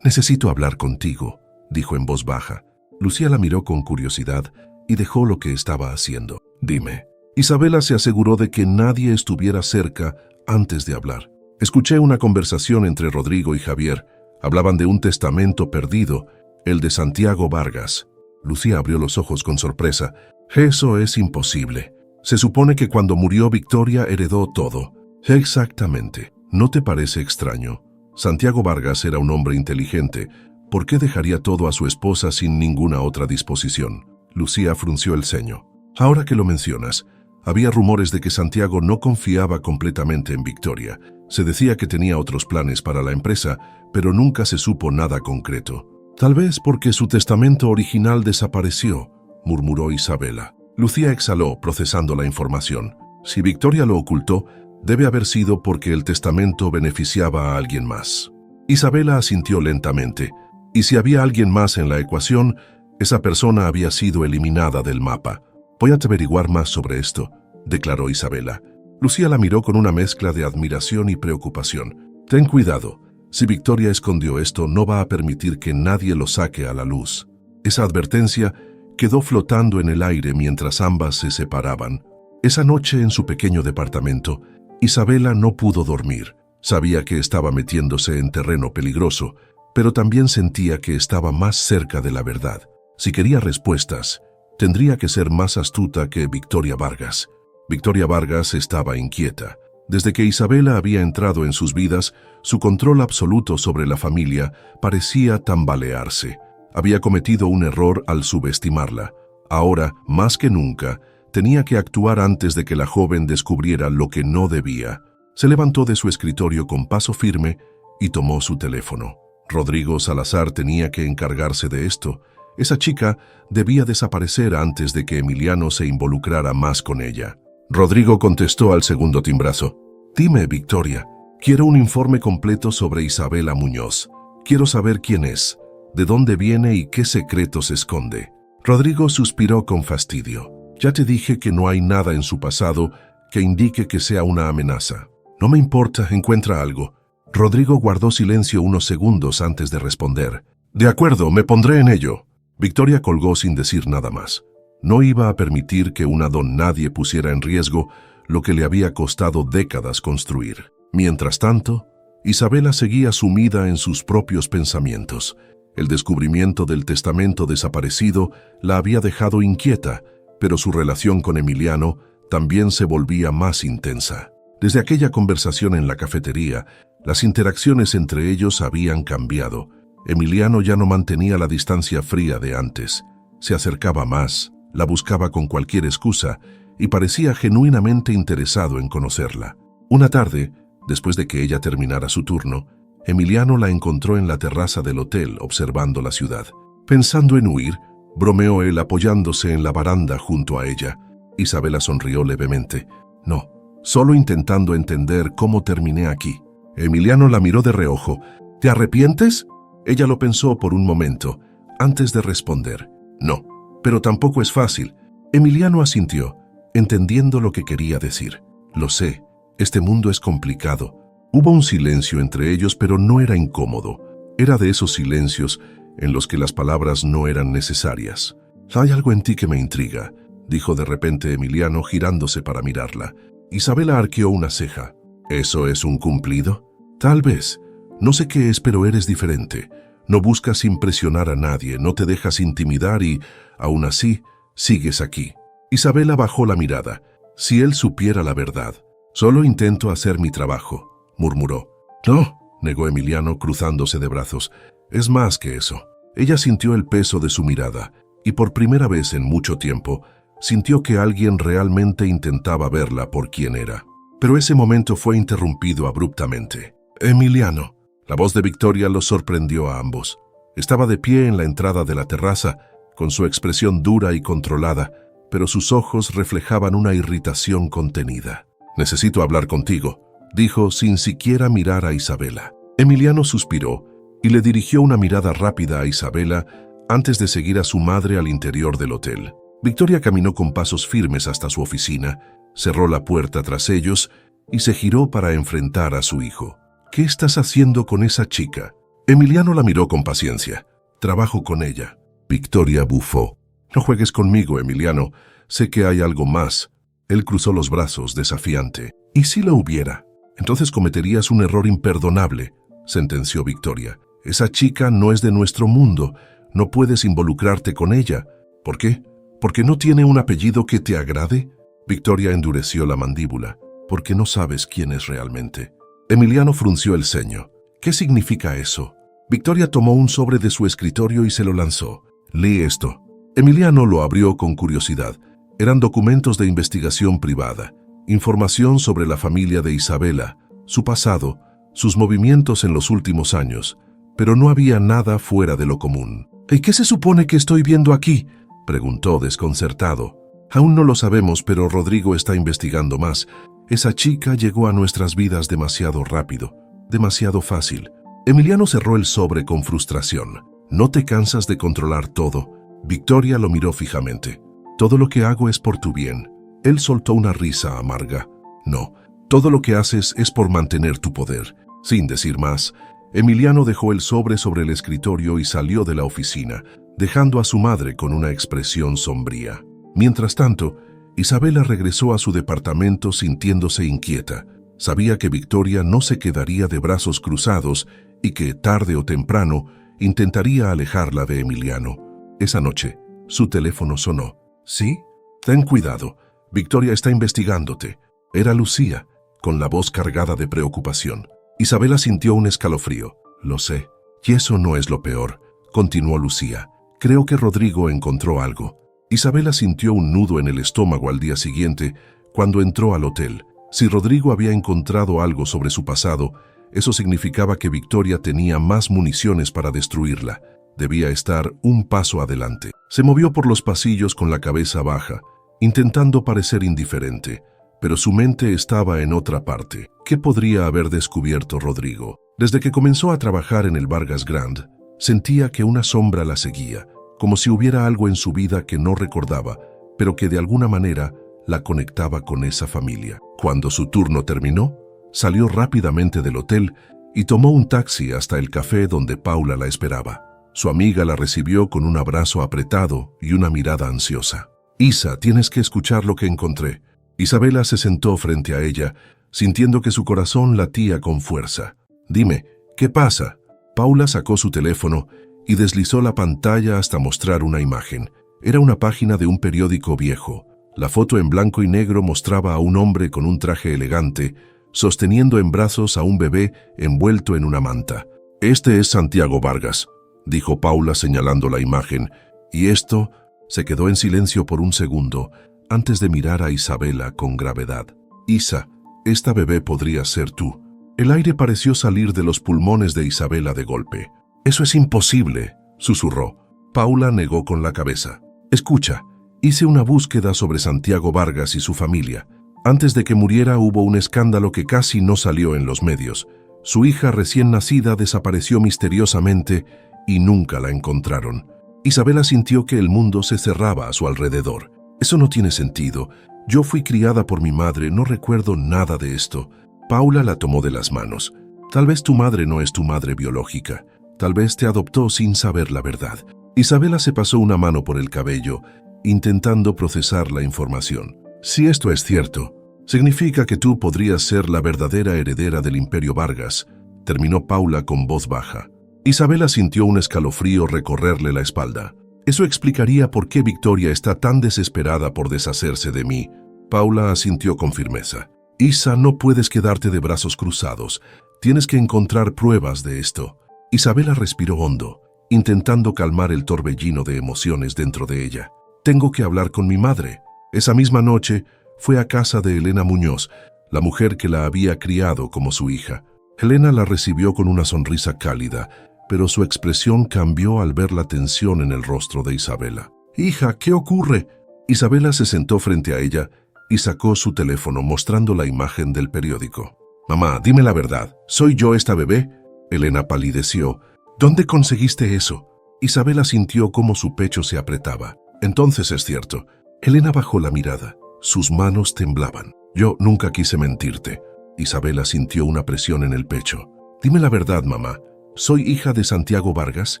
«Necesito hablar contigo», dijo en voz baja. Lucía la miró con curiosidad y dejó lo que estaba haciendo. «Dime». Isabela se aseguró de que nadie estuviera cerca antes de hablar. «Escuché una conversación entre Rodrigo y Javier. Hablaban de un testamento perdido, el de Santiago Vargas». Lucía abrió los ojos con sorpresa. «Eso es imposible. Se supone que cuando murió Victoria heredó todo». «Exactamente. ¿No te parece extraño? Santiago Vargas era un hombre inteligente, ¿Por qué dejaría todo a su esposa sin ninguna otra disposición? Lucía frunció el ceño. Ahora que lo mencionas, había rumores de que Santiago no confiaba completamente en Victoria. Se decía que tenía otros planes para la empresa, pero nunca se supo nada concreto. Tal vez porque su testamento original desapareció, murmuró Isabela. Lucía exhaló, procesando la información. Si Victoria lo ocultó, debe haber sido porque el testamento beneficiaba a alguien más. Isabela asintió lentamente, y si había alguien más en la ecuación, esa persona había sido eliminada del mapa. Voy a averiguar más sobre esto, declaró Isabela. Lucía la miró con una mezcla de admiración y preocupación. Ten cuidado. Si Victoria escondió esto, no va a permitir que nadie lo saque a la luz. Esa advertencia quedó flotando en el aire mientras ambas se separaban. Esa noche en su pequeño departamento, Isabela no pudo dormir. Sabía que estaba metiéndose en terreno peligroso, pero también sentía que estaba más cerca de la verdad. Si quería respuestas, tendría que ser más astuta que Victoria Vargas. Victoria Vargas estaba inquieta. Desde que Isabela había entrado en sus vidas, su control absoluto sobre la familia parecía tambalearse. Había cometido un error al subestimarla. Ahora, más que nunca, tenía que actuar antes de que la joven descubriera lo que no debía. Se levantó de su escritorio con paso firme y tomó su teléfono. Rodrigo Salazar tenía que encargarse de esto. Esa chica debía desaparecer antes de que Emiliano se involucrara más con ella. Rodrigo contestó al segundo timbrazo. Dime, Victoria, quiero un informe completo sobre Isabela Muñoz. Quiero saber quién es, de dónde viene y qué secretos esconde. Rodrigo suspiró con fastidio. Ya te dije que no hay nada en su pasado que indique que sea una amenaza. No me importa, encuentra algo. Rodrigo guardó silencio unos segundos antes de responder. De acuerdo, me pondré en ello. Victoria colgó sin decir nada más. No iba a permitir que una don nadie pusiera en riesgo lo que le había costado décadas construir. Mientras tanto, Isabela seguía sumida en sus propios pensamientos. El descubrimiento del testamento desaparecido la había dejado inquieta, pero su relación con Emiliano también se volvía más intensa. Desde aquella conversación en la cafetería, las interacciones entre ellos habían cambiado. Emiliano ya no mantenía la distancia fría de antes. Se acercaba más, la buscaba con cualquier excusa y parecía genuinamente interesado en conocerla. Una tarde, después de que ella terminara su turno, Emiliano la encontró en la terraza del hotel observando la ciudad. Pensando en huir, bromeó él apoyándose en la baranda junto a ella. Isabela sonrió levemente. No, solo intentando entender cómo terminé aquí. Emiliano la miró de reojo. ¿Te arrepientes? Ella lo pensó por un momento, antes de responder. No, pero tampoco es fácil. Emiliano asintió, entendiendo lo que quería decir. Lo sé, este mundo es complicado. Hubo un silencio entre ellos, pero no era incómodo. Era de esos silencios en los que las palabras no eran necesarias. Hay algo en ti que me intriga, dijo de repente Emiliano girándose para mirarla. Isabela arqueó una ceja. ¿Eso es un cumplido? Tal vez. No sé qué es, pero eres diferente. No buscas impresionar a nadie, no te dejas intimidar y, aún así, sigues aquí. Isabela bajó la mirada. Si él supiera la verdad. Solo intento hacer mi trabajo, murmuró. No, negó Emiliano cruzándose de brazos. Es más que eso. Ella sintió el peso de su mirada y por primera vez en mucho tiempo sintió que alguien realmente intentaba verla por quien era. Pero ese momento fue interrumpido abruptamente. Emiliano. La voz de Victoria los sorprendió a ambos. Estaba de pie en la entrada de la terraza, con su expresión dura y controlada, pero sus ojos reflejaban una irritación contenida. Necesito hablar contigo, dijo sin siquiera mirar a Isabela. Emiliano suspiró y le dirigió una mirada rápida a Isabela antes de seguir a su madre al interior del hotel. Victoria caminó con pasos firmes hasta su oficina, cerró la puerta tras ellos y se giró para enfrentar a su hijo. ¿Qué estás haciendo con esa chica? Emiliano la miró con paciencia. Trabajo con ella. Victoria bufó. No juegues conmigo, Emiliano. Sé que hay algo más. Él cruzó los brazos, desafiante. ¿Y si lo hubiera? Entonces cometerías un error imperdonable, sentenció Victoria. Esa chica no es de nuestro mundo. No puedes involucrarte con ella. ¿Por qué? ¿Porque no tiene un apellido que te agrade? Victoria endureció la mandíbula. Porque no sabes quién es realmente. Emiliano frunció el ceño. ¿Qué significa eso? Victoria tomó un sobre de su escritorio y se lo lanzó. «Lee esto». Emiliano lo abrió con curiosidad. Eran documentos de investigación privada, información sobre la familia de Isabela, su pasado, sus movimientos en los últimos años, pero no había nada fuera de lo común. «¿Y qué se supone que estoy viendo aquí?», preguntó desconcertado. «Aún no lo sabemos, pero Rodrigo está investigando más. Esa chica llegó a nuestras vidas demasiado rápido, demasiado fácil». Emiliano cerró el sobre con frustración. «¿No te cansas de controlar todo?». Victoria lo miró fijamente. «Todo lo que hago es por tu bien». Él soltó una risa amarga. «No, todo lo que haces es por mantener tu poder». Sin decir más, Emiliano dejó el sobre el escritorio y salió de la oficina, dejando a su madre con una expresión sombría. Mientras tanto, Isabela regresó a su departamento sintiéndose inquieta. Sabía que Victoria no se quedaría de brazos cruzados y que, tarde o temprano, intentaría alejarla de Emiliano. Esa noche, su teléfono sonó. «¿Sí? Ten cuidado. Victoria está investigándote». Era Lucía, con la voz cargada de preocupación. Isabela sintió un escalofrío. «Lo sé. Y eso no es lo peor», continuó Lucía. «Creo que Rodrigo encontró algo». Isabela sintió un nudo en el estómago al día siguiente, cuando entró al hotel. Si Rodrigo había encontrado algo sobre su pasado, eso significaba que Victoria tenía más municiones para destruirla. Debía estar un paso adelante. Se movió por los pasillos con la cabeza baja, intentando parecer indiferente, pero su mente estaba en otra parte. ¿Qué podría haber descubierto Rodrigo? Desde que comenzó a trabajar en el Vargas Grand, sentía que una sombra la seguía, como si hubiera algo en su vida que no recordaba, pero que de alguna manera la conectaba con esa familia. Cuando su turno terminó, salió rápidamente del hotel y tomó un taxi hasta el café donde Paula la esperaba. Su amiga la recibió con un abrazo apretado y una mirada ansiosa. «Isa, tienes que escuchar lo que encontré». Isabela se sentó frente a ella, sintiendo que su corazón latía con fuerza. «Dime, ¿qué pasa?». Paula sacó su teléfono y deslizó la pantalla hasta mostrar una imagen. Era una página de un periódico viejo. La foto en blanco y negro mostraba a un hombre con un traje elegante, sosteniendo en brazos a un bebé envuelto en una manta. «Este es Santiago Vargas», dijo Paula señalando la imagen, y esto se quedó en silencio por un segundo antes de mirar a Isabela con gravedad. «Isa, esta bebé podría ser tú». El aire pareció salir de los pulmones de Isabela de golpe. «Eso es imposible», susurró. Paula negó con la cabeza. «Escucha, hice una búsqueda sobre Santiago Vargas y su familia. Antes de que muriera hubo un escándalo que casi no salió en los medios. Su hija recién nacida desapareció misteriosamente y nunca la encontraron». Isabela sintió que el mundo se cerraba a su alrededor. «Eso no tiene sentido. Yo fui criada por mi madre, no recuerdo nada de esto». Paula la tomó de las manos. «Tal vez tu madre no es tu madre biológica. Tal vez te adoptó sin saber la verdad». Isabela se pasó una mano por el cabello, intentando procesar la información. «Si esto es cierto, significa que tú podrías ser la verdadera heredera del Imperio Vargas», terminó Paula con voz baja. Isabela sintió un escalofrío recorrerle la espalda. «Eso explicaría por qué Victoria está tan desesperada por deshacerse de mí». Paula asintió con firmeza. «Isa, no puedes quedarte de brazos cruzados. Tienes que encontrar pruebas de esto». Isabela respiró hondo, intentando calmar el torbellino de emociones dentro de ella. «Tengo que hablar con mi madre». Esa misma noche fue a casa de Elena Muñoz, la mujer que la había criado como su hija. Elena la recibió con una sonrisa cálida, pero su expresión cambió al ver la tensión en el rostro de Isabela. «Hija, ¿qué ocurre?». Isabela se sentó frente a ella y sacó su teléfono mostrando la imagen del periódico. «Mamá, dime la verdad. ¿Soy yo esta bebé?». Elena palideció. «¿Dónde conseguiste eso?». Isabela sintió cómo su pecho se apretaba. «Entonces es cierto». Elena bajó la mirada. Sus manos temblaban. «Yo nunca quise mentirte». Isabela sintió una presión en el pecho. «Dime la verdad, mamá. ¿Soy hija de Santiago Vargas?».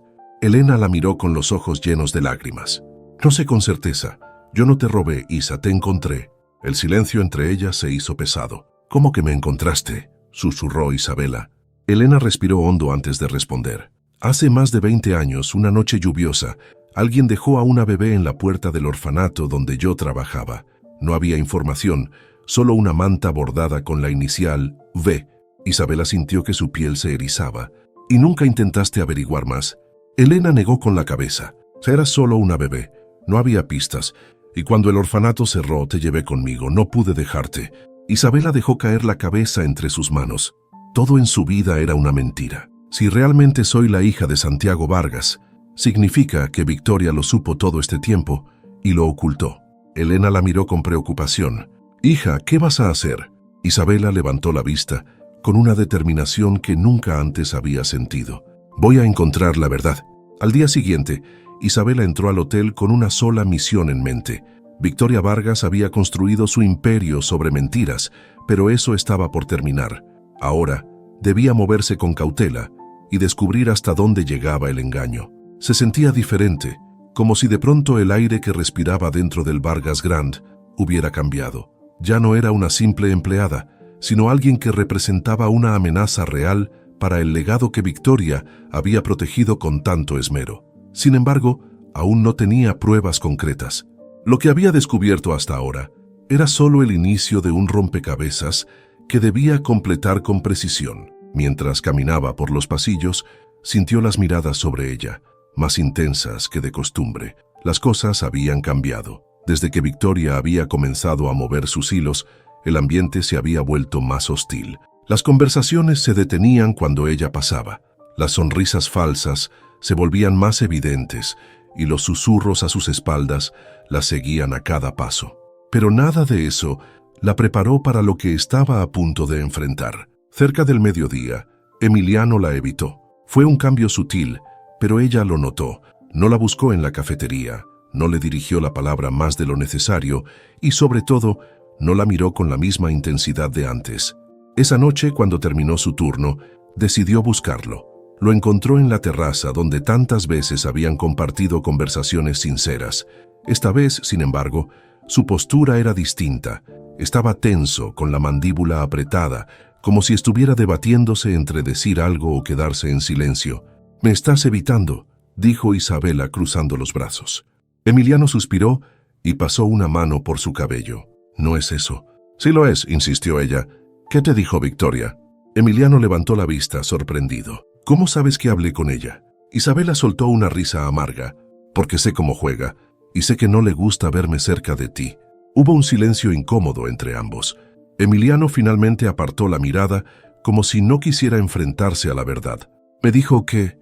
Elena la miró con los ojos llenos de lágrimas. «No sé con certeza. Yo no te robé, Isa, te encontré». El silencio entre ellas se hizo pesado. «¿Cómo que me encontraste?», susurró Isabela. Elena respiró hondo antes de responder. «Hace más de 20 años, una noche lluviosa, alguien dejó a una bebé en la puerta del orfanato donde yo trabajaba. No había información, solo una manta bordada con la inicial V». Isabela sintió que su piel se erizaba. ¿Y nunca intentaste averiguar más? Elena negó con la cabeza. Era solo una bebé, no había pistas, y cuando el orfanato cerró te llevé conmigo, no pude dejarte. Isabela dejó caer la cabeza entre sus manos. Todo en su vida era una mentira. Si realmente soy la hija de Santiago Vargas, significa que Victoria lo supo todo este tiempo y lo ocultó. Elena la miró con preocupación. «Hija, ¿qué vas a hacer?» Isabela levantó la vista con una determinación que nunca antes había sentido. «Voy a encontrar la verdad». Al día siguiente, Isabela entró al hotel con una sola misión en mente. Victoria Vargas había construido su imperio sobre mentiras, pero eso estaba por terminar. Ahora, debía moverse con cautela y descubrir hasta dónde llegaba el engaño. Se sentía diferente, como si de pronto el aire que respiraba dentro del Vargas Grand hubiera cambiado. Ya no era una simple empleada, sino alguien que representaba una amenaza real para el legado que Victoria había protegido con tanto esmero. Sin embargo, aún no tenía pruebas concretas. Lo que había descubierto hasta ahora era solo el inicio de un rompecabezas que debía completar con precisión. Mientras caminaba por los pasillos, sintió las miradas sobre ella, más intensas que de costumbre. Las cosas habían cambiado. Desde que Victoria había comenzado a mover sus hilos, el ambiente se había vuelto más hostil. Las conversaciones se detenían cuando ella pasaba. Las sonrisas falsas se volvían más evidentes y los susurros a sus espaldas la seguían a cada paso. Pero nada de eso la preparó para lo que estaba a punto de enfrentar. Cerca del mediodía, Emiliano la evitó. Fue un cambio sutil, pero ella lo notó. No la buscó en la cafetería, no le dirigió la palabra más de lo necesario y, sobre todo, no la miró con la misma intensidad de antes. Esa noche, cuando terminó su turno, decidió buscarlo. Lo encontró en la terraza donde tantas veces habían compartido conversaciones sinceras. Esta vez, sin embargo, su postura era distinta. Estaba tenso, con la mandíbula apretada, como si estuviera debatiéndose entre decir algo o quedarse en silencio. «Me estás evitando», dijo Isabela cruzando los brazos. Emiliano suspiró y pasó una mano por su cabello. «No es eso». «Sí lo es», insistió ella. «¿Qué te dijo Victoria?» Emiliano levantó la vista, sorprendido. «¿Cómo sabes que hablé con ella?» Isabela soltó una risa amarga. «Porque sé cómo juega, y sé que no le gusta verme cerca de ti». Hubo un silencio incómodo entre ambos. Emiliano finalmente apartó la mirada, como si no quisiera enfrentarse a la verdad. «Me dijo que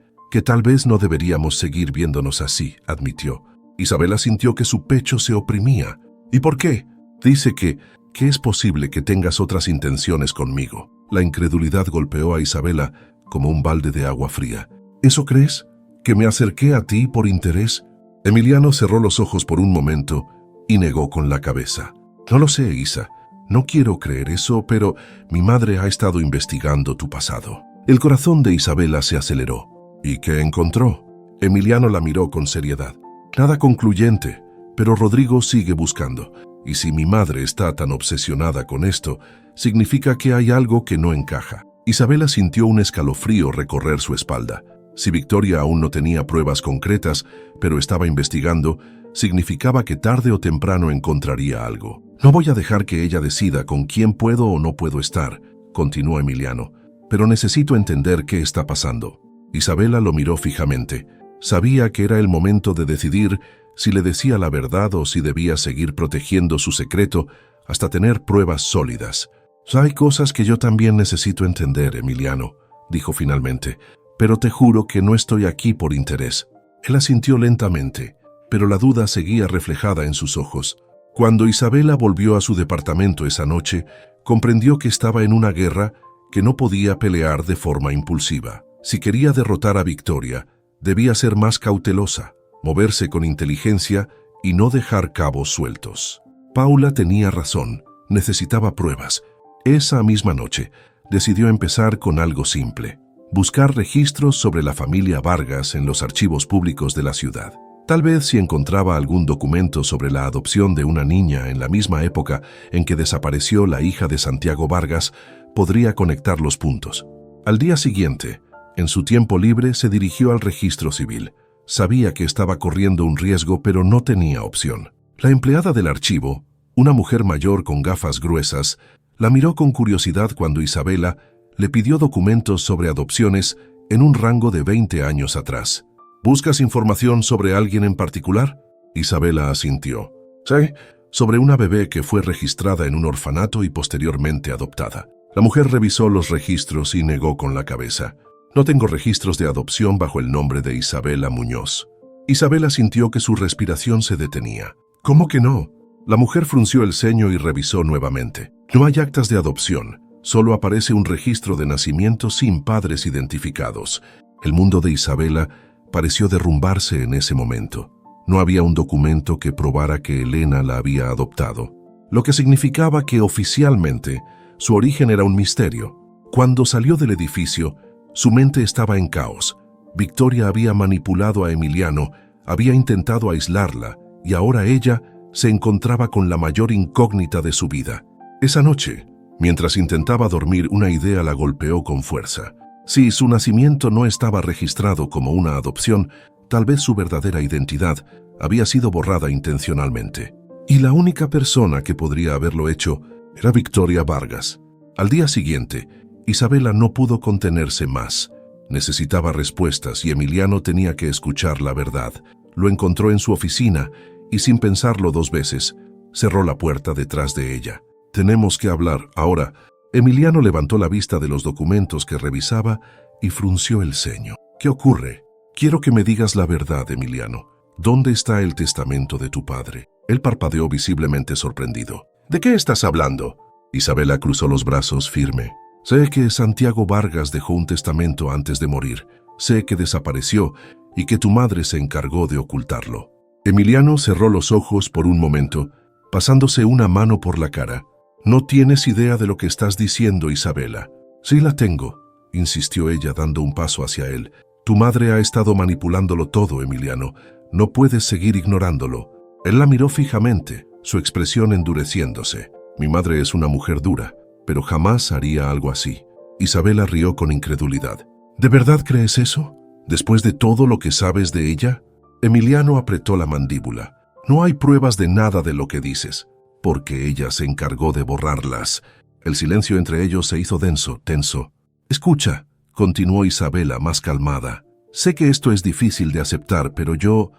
tal vez no deberíamos seguir viéndonos así», admitió. Isabela sintió que su pecho se oprimía. «¿Y por qué?» «Dice que es posible que tengas otras intenciones conmigo». La incredulidad golpeó a Isabela como un balde de agua fría. «¿Eso crees? ¿Que me acerqué a ti por interés?» Emiliano cerró los ojos por un momento y negó con la cabeza. «No lo sé, Isa. No quiero creer eso, pero mi madre ha estado investigando tu pasado». El corazón de Isabela se aceleró. «¿Y qué encontró?» Emiliano la miró con seriedad. «Nada concluyente, pero Rodrigo sigue buscando. Y si mi madre está tan obsesionada con esto, significa que hay algo que no encaja». Isabela sintió un escalofrío recorrer su espalda. Si Victoria aún no tenía pruebas concretas, pero estaba investigando, significaba que tarde o temprano encontraría algo. «No voy a dejar que ella decida con quién puedo o no puedo estar», continuó Emiliano, «pero necesito entender qué está pasando». Isabela lo miró fijamente. Sabía que era el momento de decidir si le decía la verdad o si debía seguir protegiendo su secreto hasta tener pruebas sólidas. «Hay cosas que yo también necesito entender, Emiliano», dijo finalmente, «pero te juro que no estoy aquí por interés». Él asintió lentamente, pero la duda seguía reflejada en sus ojos. Cuando Isabela volvió a su departamento esa noche, comprendió que estaba en una guerra que no podía pelear de forma impulsiva. Si quería derrotar a Victoria, debía ser más cautelosa, moverse con inteligencia y no dejar cabos sueltos. Paula tenía razón, necesitaba pruebas. Esa misma noche, decidió empezar con algo simple: buscar registros sobre la familia Vargas en los archivos públicos de la ciudad. Tal vez si encontraba algún documento sobre la adopción de una niña en la misma época en que desapareció la hija de Santiago Vargas, podría conectar los puntos. Al día siguiente, en su tiempo libre, se dirigió al registro civil. Sabía que estaba corriendo un riesgo, pero no tenía opción. La empleada del archivo, una mujer mayor con gafas gruesas, la miró con curiosidad cuando Isabela le pidió documentos sobre adopciones en un rango de 20 años atrás. ¿Buscas información sobre alguien en particular? Isabela asintió. Sí, sobre una bebé que fue registrada en un orfanato y posteriormente adoptada. La mujer revisó los registros y negó con la cabeza. No tengo registros de adopción bajo el nombre de Isabela Muñoz. Isabela sintió que su respiración se detenía. ¿Cómo que no? La mujer frunció el ceño y revisó nuevamente. No hay actas de adopción. Solo aparece un registro de nacimiento sin padres identificados. El mundo de Isabela pareció derrumbarse en ese momento. No había un documento que probara que Elena la había adoptado, lo que significaba que oficialmente su origen era un misterio. Cuando salió del edificio, su mente estaba en caos. Victoria había manipulado a Emiliano, había intentado aislarla, y ahora ella se encontraba con la mayor incógnita de su vida. Esa noche, mientras intentaba dormir, una idea la golpeó con fuerza. Si su nacimiento no estaba registrado como una adopción, tal vez su verdadera identidad había sido borrada intencionalmente. Y la única persona que podría haberlo hecho era Victoria Vargas. Al día siguiente, Isabela no pudo contenerse más. Necesitaba respuestas y Emiliano tenía que escuchar la verdad. Lo encontró en su oficina y, sin pensarlo 2 veces, cerró la puerta detrás de ella. Tenemos que hablar ahora. Emiliano levantó la vista de los documentos que revisaba y frunció el ceño. ¿Qué ocurre? Quiero que me digas la verdad, Emiliano. ¿Dónde está el testamento de tu padre? Él parpadeó visiblemente sorprendido. ¿De qué estás hablando? Isabela cruzó los brazos firme. Sé que Santiago Vargas dejó un testamento antes de morir. Sé que desapareció y que tu madre se encargó de ocultarlo. Emiliano cerró los ojos por un momento, pasándose una mano por la cara. No tienes idea de lo que estás diciendo, Isabela. Sí la tengo, insistió ella dando un paso hacia él. Tu madre ha estado manipulándolo todo, Emiliano. No puedes seguir ignorándolo. Él la miró fijamente, su expresión endureciéndose. Mi madre es una mujer dura, pero jamás haría algo así. Isabela rió con incredulidad. ¿De verdad crees eso? ¿Después de todo lo que sabes de ella? Emiliano apretó la mandíbula. No hay pruebas de nada de lo que dices, porque ella se encargó de borrarlas. El silencio entre ellos se hizo denso, tenso. Escucha, continuó Isabela más calmada. Sé que esto es difícil de aceptar, pero yo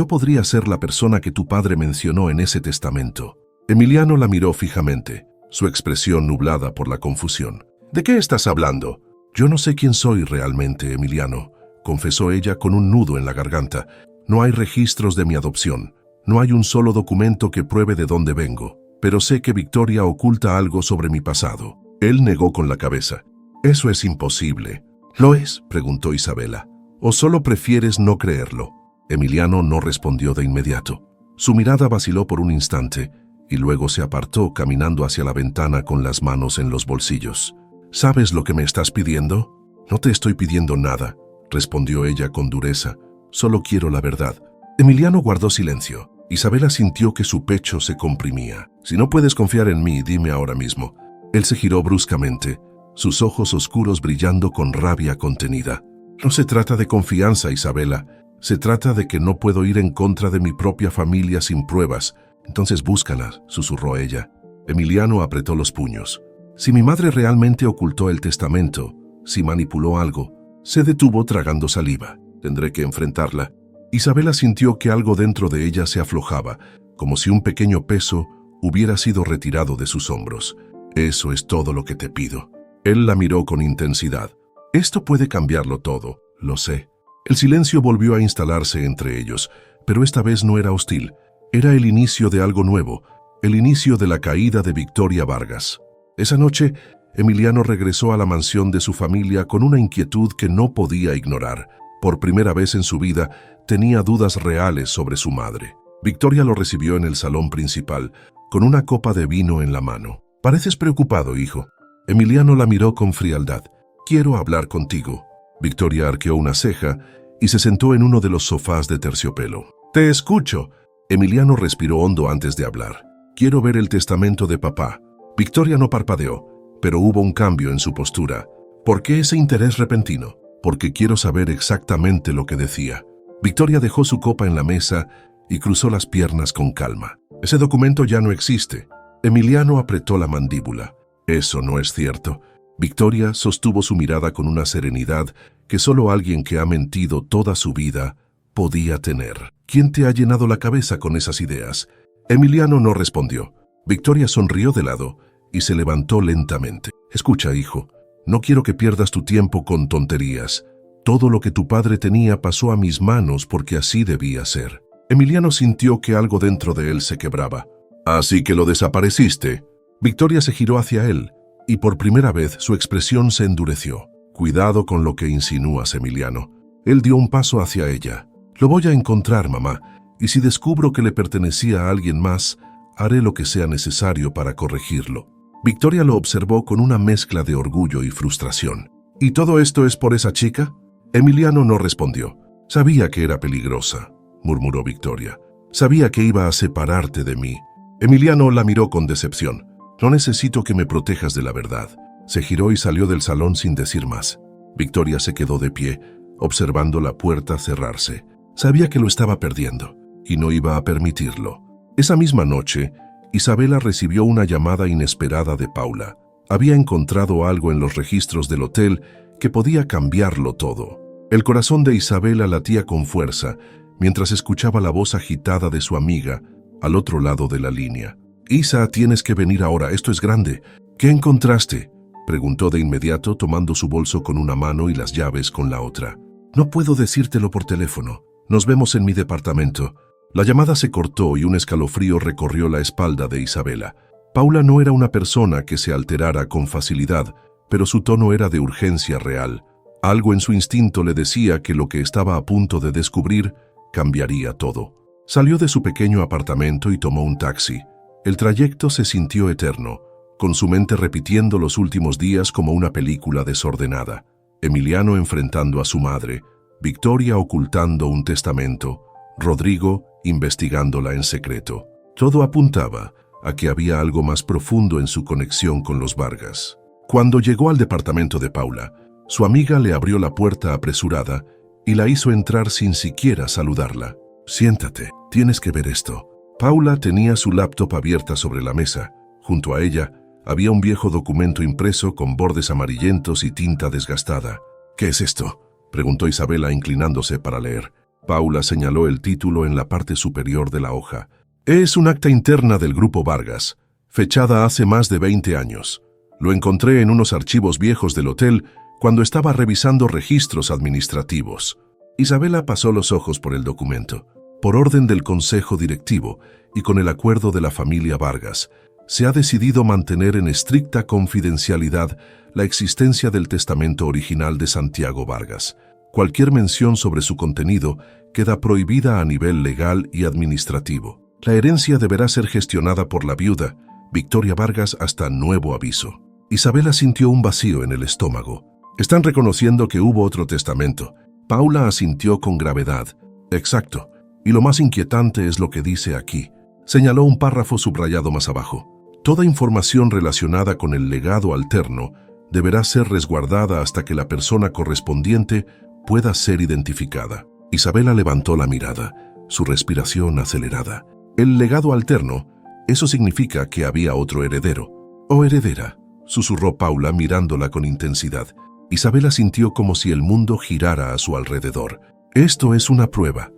podría ser la persona que tu padre mencionó en ese testamento. Emiliano la miró fijamente, su expresión nublada por la confusión. ¿De qué estás hablando? Yo no sé quién soy realmente, Emiliano, confesó ella con un nudo en la garganta. No hay registros de mi adopción. No hay un solo documento que pruebe de dónde vengo. Pero sé que Victoria oculta algo sobre mi pasado. Él negó con la cabeza. Eso es imposible. ¿Lo es?, preguntó Isabela. ¿O solo prefieres no creerlo? Emiliano no respondió de inmediato. Su mirada vaciló por un instante y luego se apartó caminando hacia la ventana con las manos en los bolsillos. ¿Sabes lo que me estás pidiendo? No te estoy pidiendo nada, respondió ella con dureza. Solo quiero la verdad. Emiliano guardó silencio. Isabela sintió que su pecho se comprimía. Si no puedes confiar en mí, dime ahora mismo. Él se giró bruscamente, sus ojos oscuros brillando con rabia contenida. No se trata de confianza, Isabela. Se trata de que no puedo ir en contra de mi propia familia sin pruebas. Entonces búscalas, susurró ella. Emiliano apretó los puños. Si mi madre realmente ocultó el testamento, si manipuló algo, se detuvo tragando saliva. Tendré que enfrentarla. Isabela sintió que algo dentro de ella se aflojaba, como si un pequeño peso hubiera sido retirado de sus hombros. Eso es todo lo que te pido. Él la miró con intensidad. Esto puede cambiarlo todo, lo sé. El silencio volvió a instalarse entre ellos, pero esta vez no era hostil. Era el inicio de algo nuevo, el inicio de la caída de Victoria Vargas. Esa noche, Emiliano regresó a la mansión de su familia con una inquietud que no podía ignorar. Por primera vez en su vida, tenía dudas reales sobre su madre. Victoria lo recibió en el salón principal, con una copa de vino en la mano. «Pareces preocupado, hijo». Emiliano la miró con frialdad. «Quiero hablar contigo». Victoria arqueó una ceja y se sentó en uno de los sofás de terciopelo. «Te escucho». Emiliano respiró hondo antes de hablar. «Quiero ver el testamento de papá». Victoria no parpadeó, pero hubo un cambio en su postura. ¿Por qué ese interés repentino? Porque quiero saber exactamente lo que decía. Victoria dejó su copa en la mesa y cruzó las piernas con calma. Ese documento ya no existe. Emiliano apretó la mandíbula. Eso no es cierto. Victoria sostuvo su mirada con una serenidad que solo alguien que ha mentido toda su vida podía tener. ¿Quién te ha llenado la cabeza con esas ideas? Emiliano no respondió. Victoria sonrió de lado y se levantó lentamente. Escucha, hijo, no quiero que pierdas tu tiempo con tonterías. Todo lo que tu padre tenía pasó a mis manos porque así debía ser. Emiliano sintió que algo dentro de él se quebraba. ¿Así que lo desapareciste? Victoria se giró hacia él y por primera vez su expresión se endureció. Cuidado con lo que insinúas, Emiliano. Él dio un paso hacia ella. Lo voy a encontrar, mamá, y si descubro que le pertenecía a alguien más, haré lo que sea necesario para corregirlo. Victoria lo observó con una mezcla de orgullo y frustración. ¿Y todo esto es por esa chica? Emiliano no respondió. Sabía que era peligrosa, murmuró Victoria. Sabía que iba a separarte de mí. Emiliano la miró con decepción. No necesito que me protejas de la verdad. Se giró y salió del salón sin decir más. Victoria se quedó de pie, observando la puerta cerrarse. Sabía que lo estaba perdiendo, y no iba a permitirlo. Esa misma noche, Isabela recibió una llamada inesperada de Paula. Había encontrado algo en los registros del hotel que podía cambiarlo todo. El corazón de Isabela latía con fuerza, mientras escuchaba la voz agitada de su amiga al otro lado de la línea. «Isa, tienes que venir ahora, esto es grande. ¿Qué encontraste?», preguntó de inmediato, tomando su bolso con una mano y las llaves con la otra. «No puedo decírtelo por teléfono. Nos vemos en mi departamento». La llamada se cortó y un escalofrío recorrió la espalda de Isabela. Paula no era una persona que se alterara con facilidad, pero su tono era de urgencia real. Algo en su instinto le decía que lo que estaba a punto de descubrir cambiaría todo. Salió de su pequeño apartamento y tomó un taxi. El trayecto se sintió eterno, con su mente repitiendo los últimos días como una película desordenada. Emiliano enfrentando a su madre, Victoria ocultando un testamento, Rodrigo investigándola en secreto. Todo apuntaba a que había algo más profundo en su conexión con los Vargas. Cuando llegó al departamento de Paula, su amiga le abrió la puerta apresurada y la hizo entrar sin siquiera saludarla. «Siéntate, tienes que ver esto». Paula tenía su laptop abierta sobre la mesa. Junto a ella había un viejo documento impreso con bordes amarillentos y tinta desgastada. «¿Qué es esto?», preguntó Isabela inclinándose para leer. Paula señaló el título en la parte superior de la hoja. «Es un acta interna del Grupo Vargas, fechada hace más de 20 años. Lo encontré en unos archivos viejos del hotel cuando estaba revisando registros administrativos». Isabela pasó los ojos por el documento. Por orden del Consejo Directivo y con el acuerdo de la familia Vargas, se ha decidido mantener en estricta confidencialidad la existencia del testamento original de Santiago Vargas. Cualquier mención sobre su contenido queda prohibida a nivel legal y administrativo. La herencia deberá ser gestionada por la viuda, Victoria Vargas, hasta nuevo aviso. Isabela sintió un vacío en el estómago. «Están reconociendo que hubo otro testamento». Paula asintió con gravedad. «Exacto. Y lo más inquietante es lo que dice aquí». Señaló un párrafo subrayado más abajo. «Toda información relacionada con el legado alterno deberá ser resguardada hasta que la persona correspondiente pueda ser identificada». Isabela levantó la mirada, su respiración acelerada. «El legado alterno, eso significa que había otro heredero». «O heredera», susurró Paula mirándola con intensidad. Isabela sintió como si el mundo girara a su alrededor. «Esto es una prueba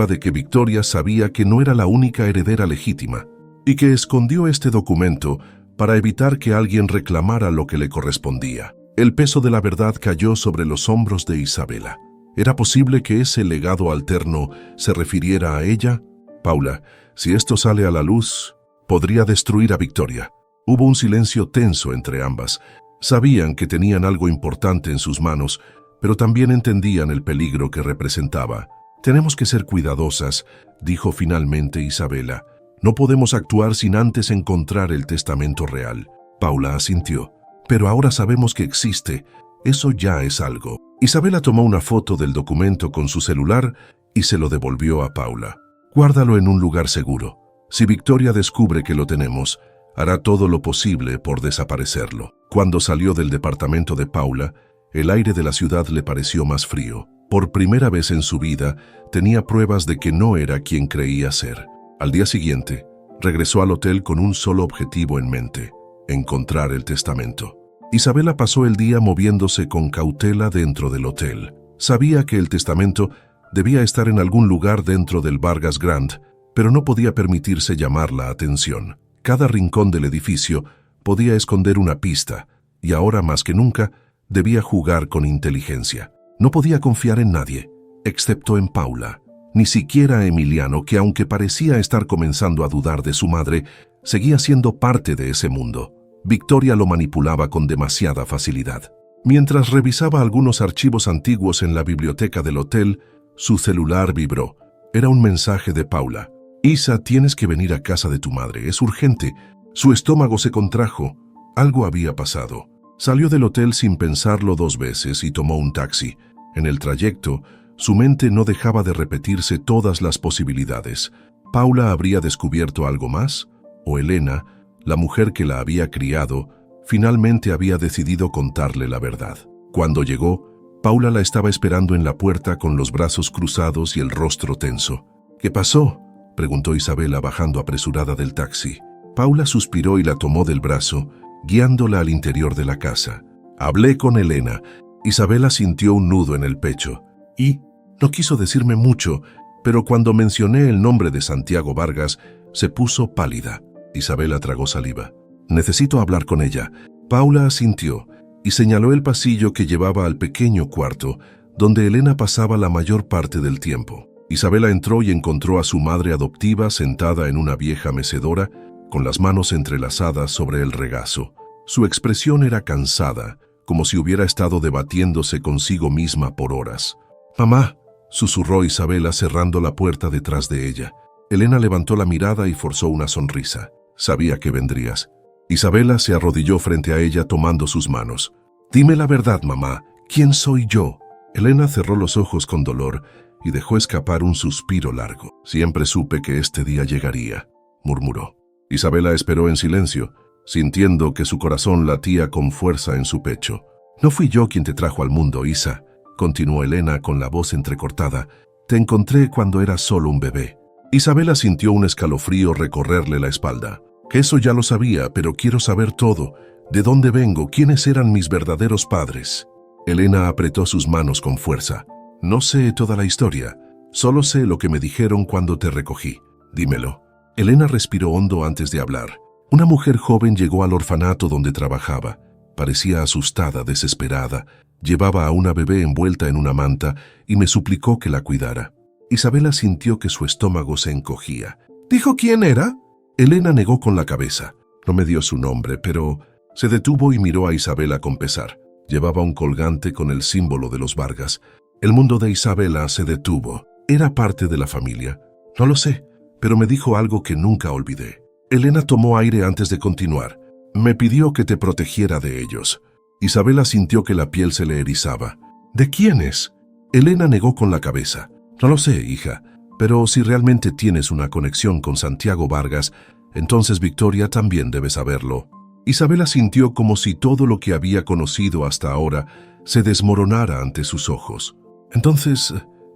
de que Victoria sabía que no era la única heredera legítima y que escondió este documento para evitar que alguien reclamara lo que le correspondía». El peso de la verdad cayó sobre los hombros de Isabela. ¿Era posible que ese legado alterno se refiriera a ella? «Paula, si esto sale a la luz, podría destruir a Victoria». Hubo un silencio tenso entre ambas. Sabían que tenían algo importante en sus manos, pero también entendían el peligro que representaba. «Tenemos que ser cuidadosas», dijo finalmente Isabela. «No podemos actuar sin antes encontrar el testamento real». Paula asintió. «Pero ahora sabemos que existe. Eso ya es algo». Isabela tomó una foto del documento con su celular y se lo devolvió a Paula. «Guárdalo en un lugar seguro. Si Victoria descubre que lo tenemos, hará todo lo posible por desaparecerlo». Cuando salió del departamento de Paula, el aire de la ciudad le pareció más frío. Por primera vez en su vida, tenía pruebas de que no era quien creía ser. Al día siguiente, regresó al hotel con un solo objetivo en mente: encontrar el testamento. Isabela pasó el día moviéndose con cautela dentro del hotel. Sabía que el testamento debía estar en algún lugar dentro del Vargas Grand, pero no podía permitirse llamar la atención. Cada rincón del edificio podía esconder una pista, y ahora más que nunca debía jugar con inteligencia. No podía confiar en nadie, excepto en Paula. Ni siquiera Emiliano, que aunque parecía estar comenzando a dudar de su madre, seguía siendo parte de ese mundo. Victoria lo manipulaba con demasiada facilidad. Mientras revisaba algunos archivos antiguos en la biblioteca del hotel, su celular vibró. Era un mensaje de Paula. «Isa, tienes que venir a casa de tu madre, es urgente». Su estómago se contrajo. Algo había pasado. Salió del hotel sin pensarlo 2 veces y tomó un taxi. En el trayecto, su mente no dejaba de repetirse todas las posibilidades. ¿Paula habría descubierto algo más? ¿O Elena, la mujer que la había criado, finalmente había decidido contarle la verdad? Cuando llegó, Paula la estaba esperando en la puerta con los brazos cruzados y el rostro tenso. «¿Qué pasó?», preguntó Isabela bajando apresurada del taxi. Paula suspiró y la tomó del brazo, guiándola al interior de la casa. «Hablé con Elena». Isabela sintió un nudo en el pecho. «Y no quiso decirme mucho, pero cuando mencioné el nombre de Santiago Vargas, se puso pálida». Isabela tragó saliva. «Necesito hablar con ella». Paula asintió y señaló el pasillo que llevaba al pequeño cuarto, donde Elena pasaba la mayor parte del tiempo. Isabela entró y encontró a su madre adoptiva sentada en una vieja mecedora, con las manos entrelazadas sobre el regazo. Su expresión era cansada, como si hubiera estado debatiéndose consigo misma por horas. «Mamá», susurró Isabela cerrando la puerta detrás de ella. Elena levantó la mirada y forzó una sonrisa. «Sabía que vendrías». Isabela se arrodilló frente a ella tomando sus manos. «Dime la verdad, mamá. ¿Quién soy yo?». Elena cerró los ojos con dolor y dejó escapar un suspiro largo. «Siempre supe que este día llegaría», murmuró. Isabela esperó en silencio, sintiendo que su corazón latía con fuerza en su pecho. «No fui yo quien te trajo al mundo, Isa», continuó Elena con la voz entrecortada. «Te encontré cuando eras solo un bebé». Isabela sintió un escalofrío recorrerle la espalda. «Que eso ya lo sabía, pero quiero saber todo. ¿De dónde vengo? ¿Quiénes eran mis verdaderos padres?». Elena apretó sus manos con fuerza. «No sé toda la historia. Solo sé lo que me dijeron cuando te recogí. Dímelo». Elena respiró hondo antes de hablar. Una mujer joven llegó al orfanato donde trabajaba. Parecía asustada, desesperada. Llevaba a una bebé envuelta en una manta y me suplicó que la cuidara. Isabela sintió que su estómago se encogía. «¿Dijo quién era?». Elena negó con la cabeza. No me dio su nombre, pero se detuvo y miró a Isabela con pesar. Llevaba un colgante con el símbolo de los Vargas. El mundo de Isabela se detuvo. Era parte de la familia. «No lo sé, pero me dijo algo que nunca olvidé». Elena tomó aire antes de continuar. «Me pidió que te protegiera de ellos». Isabela sintió que la piel se le erizaba. «¿De quiénes?». Elena negó con la cabeza. «No lo sé, hija, pero si realmente tienes una conexión con Santiago Vargas, entonces Victoria también debe saberlo». Isabela sintió como si todo lo que había conocido hasta ahora se desmoronara ante sus ojos. «Entonces,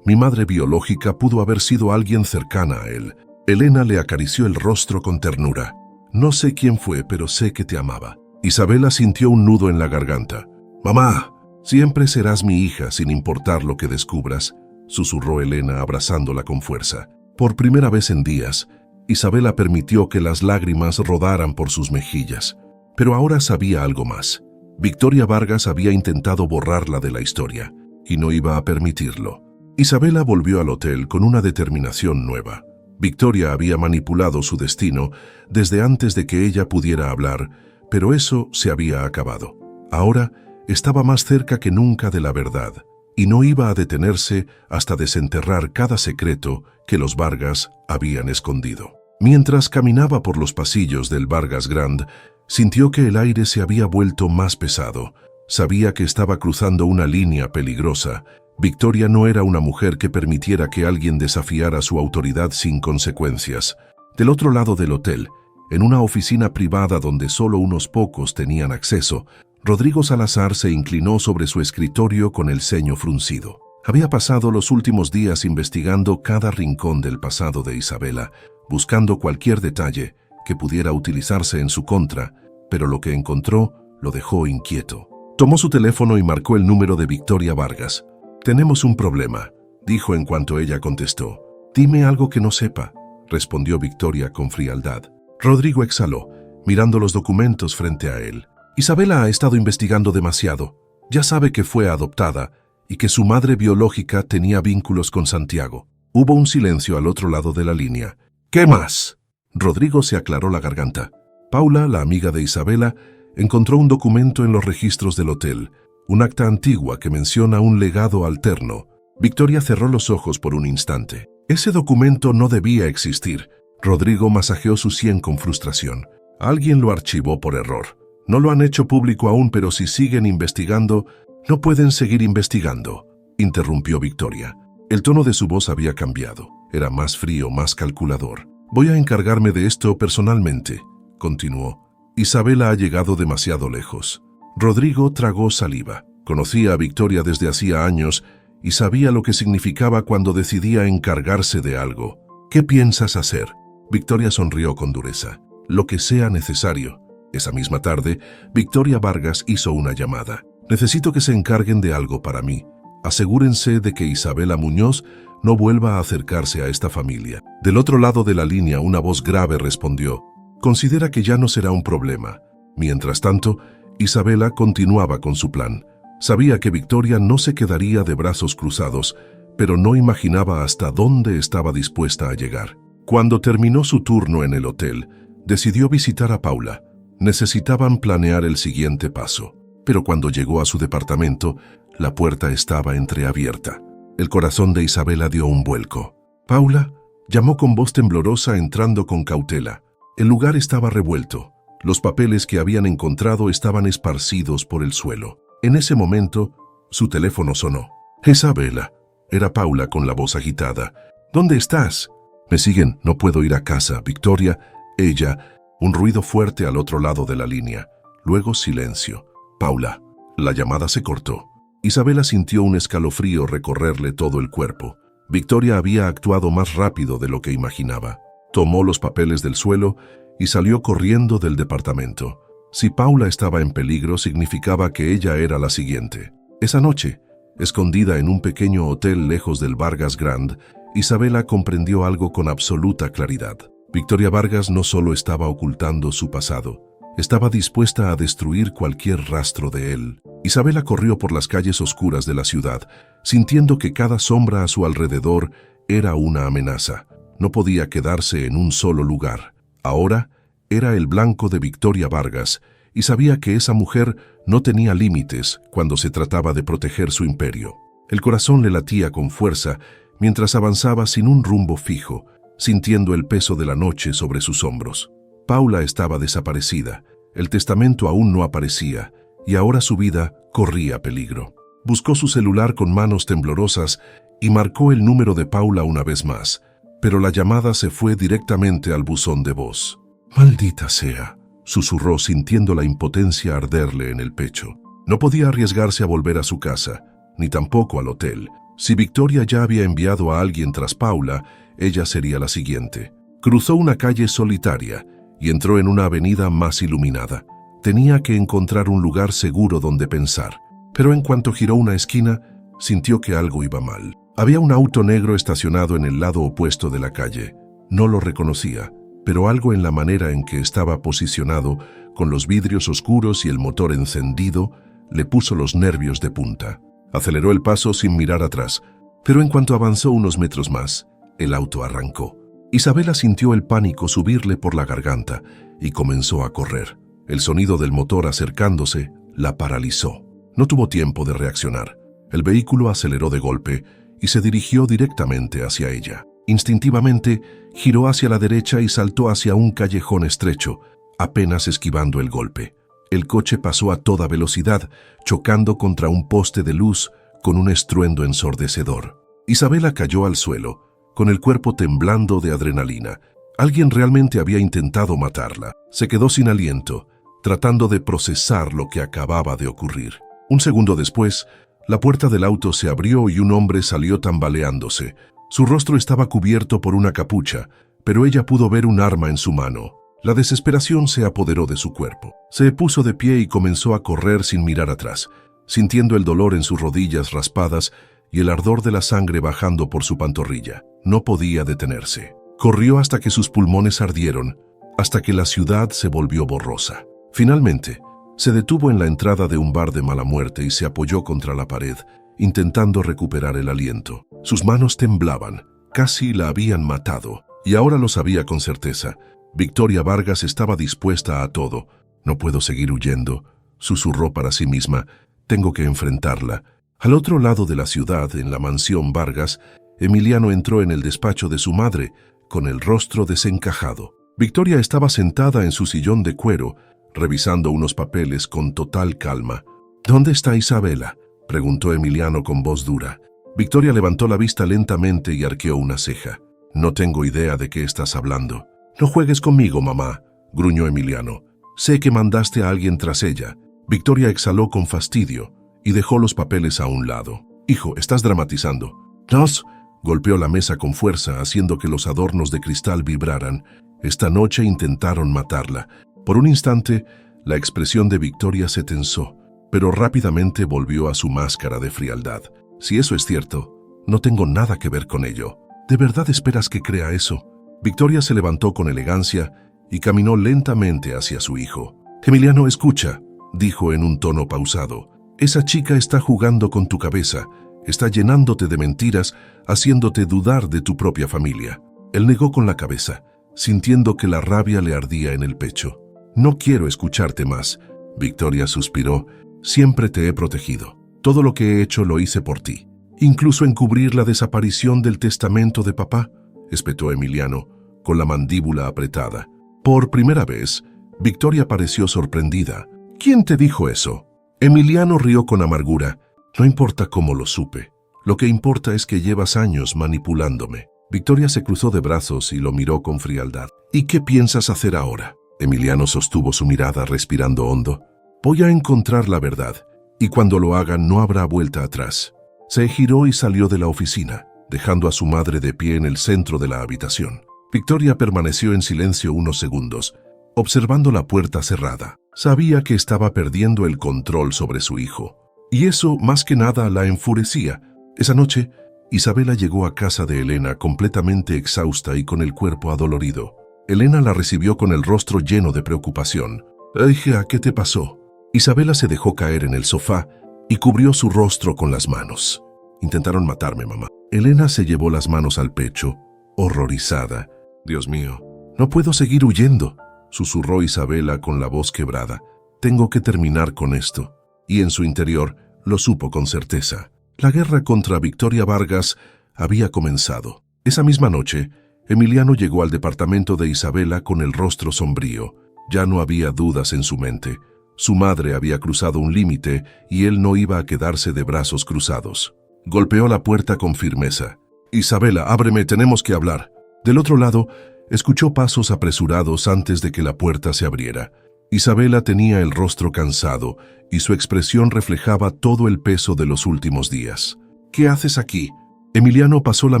mi madre biológica pudo haber sido alguien cercana a él». Elena le acarició el rostro con ternura. «No sé quién fue, pero sé que te amaba». Isabela sintió un nudo en la garganta. «Mamá, siempre serás mi hija sin importar lo que descubras», susurró Elena abrazándola con fuerza. Por primera vez en días, Isabela permitió que las lágrimas rodaran por sus mejillas. Pero ahora sabía algo más. Victoria Vargas había intentado borrarla de la historia, y no iba a permitirlo. Isabela volvió al hotel con una determinación nueva. Victoria había manipulado su destino desde antes de que ella pudiera hablar, pero eso se había acabado. Ahora estaba más cerca que nunca de la verdad, y no iba a detenerse hasta desenterrar cada secreto que los Vargas habían escondido. Mientras caminaba por los pasillos del Vargas Grand, sintió que el aire se había vuelto más pesado. Sabía que estaba cruzando una línea peligrosa. Victoria no era una mujer que permitiera que alguien desafiara su autoridad sin consecuencias. Del otro lado del hotel, en una oficina privada donde solo unos pocos tenían acceso, Rodrigo Salazar se inclinó sobre su escritorio con el ceño fruncido. Había pasado los últimos días investigando cada rincón del pasado de Isabela, buscando cualquier detalle que pudiera utilizarse en su contra, pero lo que encontró lo dejó inquieto. Tomó su teléfono y marcó el número de Victoria Vargas. «Tenemos un problema», dijo en cuanto ella contestó. «Dime algo que no sepa», respondió Victoria con frialdad. Rodrigo exhaló, mirando los documentos frente a él. «Isabela ha estado investigando demasiado. Ya sabe que fue adoptada y que su madre biológica tenía vínculos con Santiago». Hubo un silencio al otro lado de la línea. «¿Qué más?». Rodrigo se aclaró la garganta. Paula, la amiga de Isabela, encontró un documento en los registros del hotel, un acta antigua que menciona un legado alterno. Victoria cerró los ojos por un instante. Ese documento no debía existir. Rodrigo masajeó su sien con frustración. Alguien lo archivó por error. No lo han hecho público aún, pero si siguen investigando, no pueden seguir investigando, interrumpió Victoria. El tono de su voz había cambiado. Era más frío, más calculador. «Voy a encargarme de esto personalmente», continuó. «Isabela ha llegado demasiado lejos». Rodrigo tragó saliva. Conocía a Victoria desde hacía años y sabía lo que significaba cuando decidía encargarse de algo. «¿Qué piensas hacer?». Victoria sonrió con dureza. «Lo que sea necesario». Esa misma tarde, Victoria Vargas hizo una llamada. «Necesito que se encarguen de algo para mí. Asegúrense de que Isabela Muñoz no vuelva a acercarse a esta familia». Del otro lado de la línea, una voz grave respondió: «Considera que ya no será un problema». Mientras tanto, Isabela continuaba con su plan. Sabía que Victoria no se quedaría de brazos cruzados, pero no imaginaba hasta dónde estaba dispuesta a llegar. Cuando terminó su turno en el hotel, decidió visitar a Paula. Necesitaban planear el siguiente paso, pero cuando llegó a su departamento, la puerta estaba entreabierta. El corazón de Isabela dio un vuelco. «Paula», llamó con voz temblorosa, entrando con cautela. El lugar estaba revuelto. Los papeles que habían encontrado estaban esparcidos por el suelo. En ese momento, su teléfono sonó. «Isabela», era Paula con la voz agitada. «¿Dónde estás?». «Me siguen, no puedo ir a casa, Victoria». Ella, un ruido fuerte al otro lado de la línea. Luego silencio. «Paula». La llamada se cortó. Isabela sintió un escalofrío recorrerle todo el cuerpo. Victoria había actuado más rápido de lo que imaginaba. Tomó los papeles del suelo y salió corriendo del departamento. Si Paula estaba en peligro, significaba que ella era la siguiente. Esa noche, escondida en un pequeño hotel lejos del Vargas Grand, Isabela comprendió algo con absoluta claridad. Victoria Vargas no solo estaba ocultando su pasado, estaba dispuesta a destruir cualquier rastro de él. Isabela corrió por las calles oscuras de la ciudad, sintiendo que cada sombra a su alrededor era una amenaza. No podía quedarse en un solo lugar. Ahora era el blanco de Victoria Vargas y sabía que esa mujer no tenía límites cuando se trataba de proteger su imperio. El corazón le latía con fuerza mientras avanzaba sin un rumbo fijo, sintiendo el peso de la noche sobre sus hombros. Paula estaba desaparecida, el testamento aún no aparecía y ahora su vida corría peligro. Buscó su celular con manos temblorosas y marcó el número de Paula una vez más, pero la llamada se fue directamente al buzón de voz. «Maldita sea», susurró sintiendo la impotencia arderle en el pecho. No podía arriesgarse a volver a su casa, ni tampoco al hotel. Si Victoria ya había enviado a alguien tras Paula, ella sería la siguiente. Cruzó una calle solitaria y entró en una avenida más iluminada. Tenía que encontrar un lugar seguro donde pensar, pero en cuanto giró una esquina, sintió que algo iba mal. Había un auto negro estacionado en el lado opuesto de la calle. No lo reconocía, pero algo en la manera en que estaba posicionado, con los vidrios oscuros y el motor encendido, le puso los nervios de punta. Aceleró el paso sin mirar atrás, pero en cuanto avanzó unos metros más, el auto arrancó. Isabela sintió el pánico subirle por la garganta y comenzó a correr. El sonido del motor acercándose la paralizó. No tuvo tiempo de reaccionar. El vehículo aceleró de golpe y se dirigió directamente hacia ella. Instintivamente, giró hacia la derecha y saltó hacia un callejón estrecho, apenas esquivando el golpe. El coche pasó a toda velocidad, chocando contra un poste de luz con un estruendo ensordecedor. Isabela cayó al suelo, con el cuerpo temblando de adrenalina. Alguien realmente había intentado matarla. Se quedó sin aliento, tratando de procesar lo que acababa de ocurrir. Un segundo después, la puerta del auto se abrió y un hombre salió tambaleándose. Su rostro estaba cubierto por una capucha, pero ella pudo ver un arma en su mano. La desesperación se apoderó de su cuerpo. Se puso de pie y comenzó a correr sin mirar atrás, sintiendo el dolor en sus rodillas raspadas y el ardor de la sangre bajando por su pantorrilla. No podía detenerse. Corrió hasta que sus pulmones ardieron, hasta que la ciudad se volvió borrosa. Finalmente, se detuvo en la entrada de un bar de mala muerte y se apoyó contra la pared, intentando recuperar el aliento. Sus manos temblaban, casi la habían matado, y ahora lo sabía con certeza. Victoria Vargas estaba dispuesta a todo. No puedo seguir huyendo, susurró para sí misma. Tengo que enfrentarla. Al otro lado de la ciudad, en la mansión Vargas, Emiliano entró en el despacho de su madre, con el rostro desencajado. Victoria estaba sentada en su sillón de cuero, revisando unos papeles con total calma. ¿Dónde está Isabela?, preguntó Emiliano con voz dura. Victoria levantó la vista lentamente y arqueó una ceja. No tengo idea de qué estás hablando. No juegues conmigo, mamá, gruñó Emiliano. Sé que mandaste a alguien tras ella. Victoria exhaló con fastidio y dejó los papeles a un lado. Hijo, estás dramatizando. Nos golpeó la mesa con fuerza, haciendo que los adornos de cristal vibraran. Esta noche intentaron matarla. Por un instante, la expresión de Victoria se tensó, pero rápidamente volvió a su máscara de frialdad. Si eso es cierto, no tengo nada que ver con ello. ¿De verdad esperas que crea eso? Victoria se levantó con elegancia y caminó lentamente hacia su hijo. Emiliano, escucha, dijo en un tono pausado. Esa chica está jugando con tu cabeza, está llenándote de mentiras, haciéndote dudar de tu propia familia. Él negó con la cabeza, sintiendo que la rabia le ardía en el pecho. No quiero escucharte más. Victoria suspiró. Siempre te he protegido. Todo lo que he hecho lo hice por ti. Incluso encubrir la desaparición del testamento de papá, espetó Emiliano, con la mandíbula apretada. Por primera vez, Victoria pareció sorprendida. ¿Quién te dijo eso? Emiliano rió con amargura. No importa cómo lo supe. Lo que importa es que llevas años manipulándome. Victoria se cruzó de brazos y lo miró con frialdad. ¿Y qué piensas hacer ahora? Emiliano sostuvo su mirada respirando hondo. Voy a encontrar la verdad, y cuando lo haga no habrá vuelta atrás. Se giró y salió de la oficina, dejando a su madre de pie en el centro de la habitación. Victoria permaneció en silencio unos segundos, observando la puerta cerrada. Sabía que estaba perdiendo el control sobre su hijo, y eso más que nada la enfurecía. Esa noche, Isabela llegó a casa de Elena completamente exhausta y con el cuerpo adolorido. Elena la recibió con el rostro lleno de preocupación. «Hija, ¿qué te pasó?» Isabela se dejó caer en el sofá y cubrió su rostro con las manos. «Intentaron matarme, mamá». Elena se llevó las manos al pecho, horrorizada. «Dios mío, no puedo seguir huyendo», susurró Isabela con la voz quebrada. «Tengo que terminar con esto». Y en su interior lo supo con certeza. La guerra contra Victoria Vargas había comenzado. Esa misma noche, Emiliano llegó al departamento de Isabela con el rostro sombrío. Ya no había dudas en su mente. Su madre había cruzado un límite y él no iba a quedarse de brazos cruzados. Golpeó la puerta con firmeza. «Isabela, ábreme, tenemos que hablar». Del otro lado, escuchó pasos apresurados antes de que la puerta se abriera. Isabela tenía el rostro cansado y su expresión reflejaba todo el peso de los últimos días. «¿Qué haces aquí?» Emiliano pasó la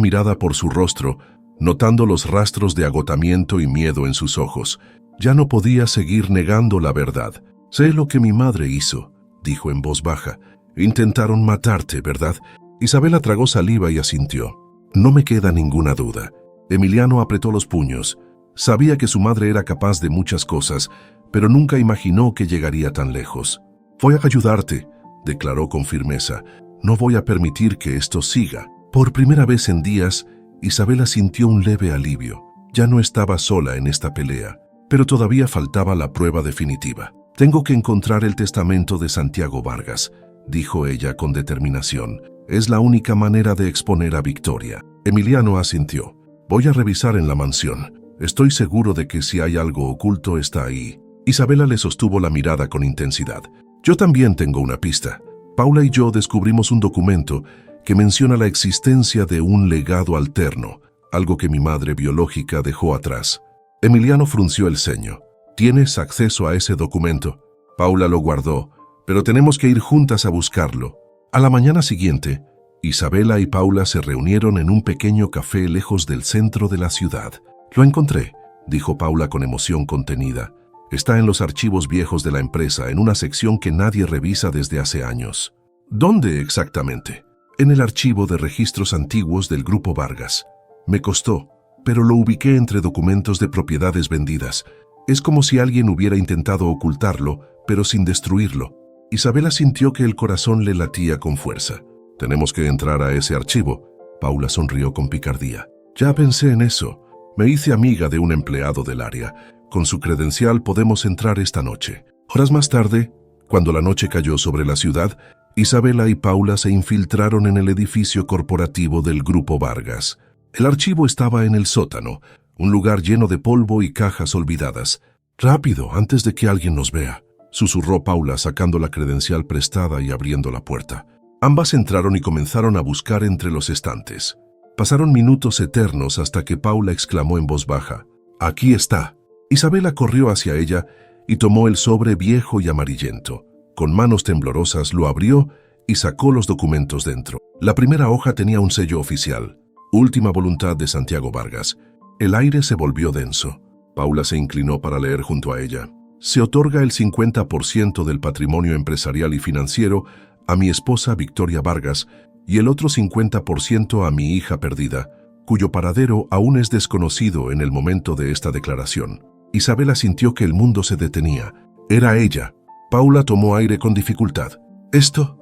mirada por su rostro, notando los rastros de agotamiento y miedo en sus ojos. Ya no podía seguir negando la verdad. «Sé lo que mi madre hizo», dijo en voz baja. «Intentaron matarte, ¿verdad?» Isabela tragó saliva y asintió. «No me queda ninguna duda». Emiliano apretó los puños. Sabía que su madre era capaz de muchas cosas, pero nunca imaginó que llegaría tan lejos. «Voy a ayudarte», declaró con firmeza. «No voy a permitir que esto siga». Por primera vez en días, Isabela sintió un leve alivio. Ya no estaba sola en esta pelea, pero todavía faltaba la prueba definitiva. «Tengo que encontrar el testamento de Santiago Vargas», dijo ella con determinación. «Es la única manera de exponer a Victoria». Emiliano asintió. «Voy a revisar en la mansión. Estoy seguro de que si hay algo oculto está ahí». Isabela le sostuvo la mirada con intensidad. «Yo también tengo una pista. Paula y yo descubrimos un documento que menciona la existencia de un legado alterno, algo que mi madre biológica dejó atrás». Emiliano frunció el ceño. «¿Tienes acceso a ese documento?» Paula lo guardó, pero tenemos que ir juntas a buscarlo. A la mañana siguiente, Isabela y Paula se reunieron en un pequeño café lejos del centro de la ciudad. «Lo encontré», dijo Paula con emoción contenida. Está en los archivos viejos de la empresa, en una sección que nadie revisa desde hace años. ¿Dónde exactamente? En el archivo de registros antiguos del Grupo Vargas. Me costó, pero lo ubiqué entre documentos de propiedades vendidas. Es como si alguien hubiera intentado ocultarlo, pero sin destruirlo. Isabela sintió que el corazón le latía con fuerza. Tenemos que entrar a ese archivo. Paula sonrió con picardía. Ya pensé en eso. Me hice amiga de un empleado del área. Con su credencial podemos entrar esta noche. Horas más tarde, cuando la noche cayó sobre la ciudad, Isabela y Paula se infiltraron en el edificio corporativo del Grupo Vargas. El archivo estaba en el sótano, un lugar lleno de polvo y cajas olvidadas. «Rápido, antes de que alguien nos vea», susurró Paula sacando la credencial prestada y abriendo la puerta. Ambas entraron y comenzaron a buscar entre los estantes. Pasaron minutos eternos hasta que Paula exclamó en voz baja: «Aquí está». Isabela corrió hacia ella y tomó el sobre viejo y amarillento. Con manos temblorosas lo abrió y sacó los documentos dentro. La primera hoja tenía un sello oficial: Última voluntad de Santiago Vargas. El aire se volvió denso. Paula se inclinó para leer junto a ella. Se otorga el 50% del patrimonio empresarial y financiero a mi esposa Victoria Vargas y el otro 50% a mi hija perdida, cuyo paradero aún es desconocido en el momento de esta declaración. Isabela sintió que el mundo se detenía. Era ella. Paula tomó aire con dificultad. Esto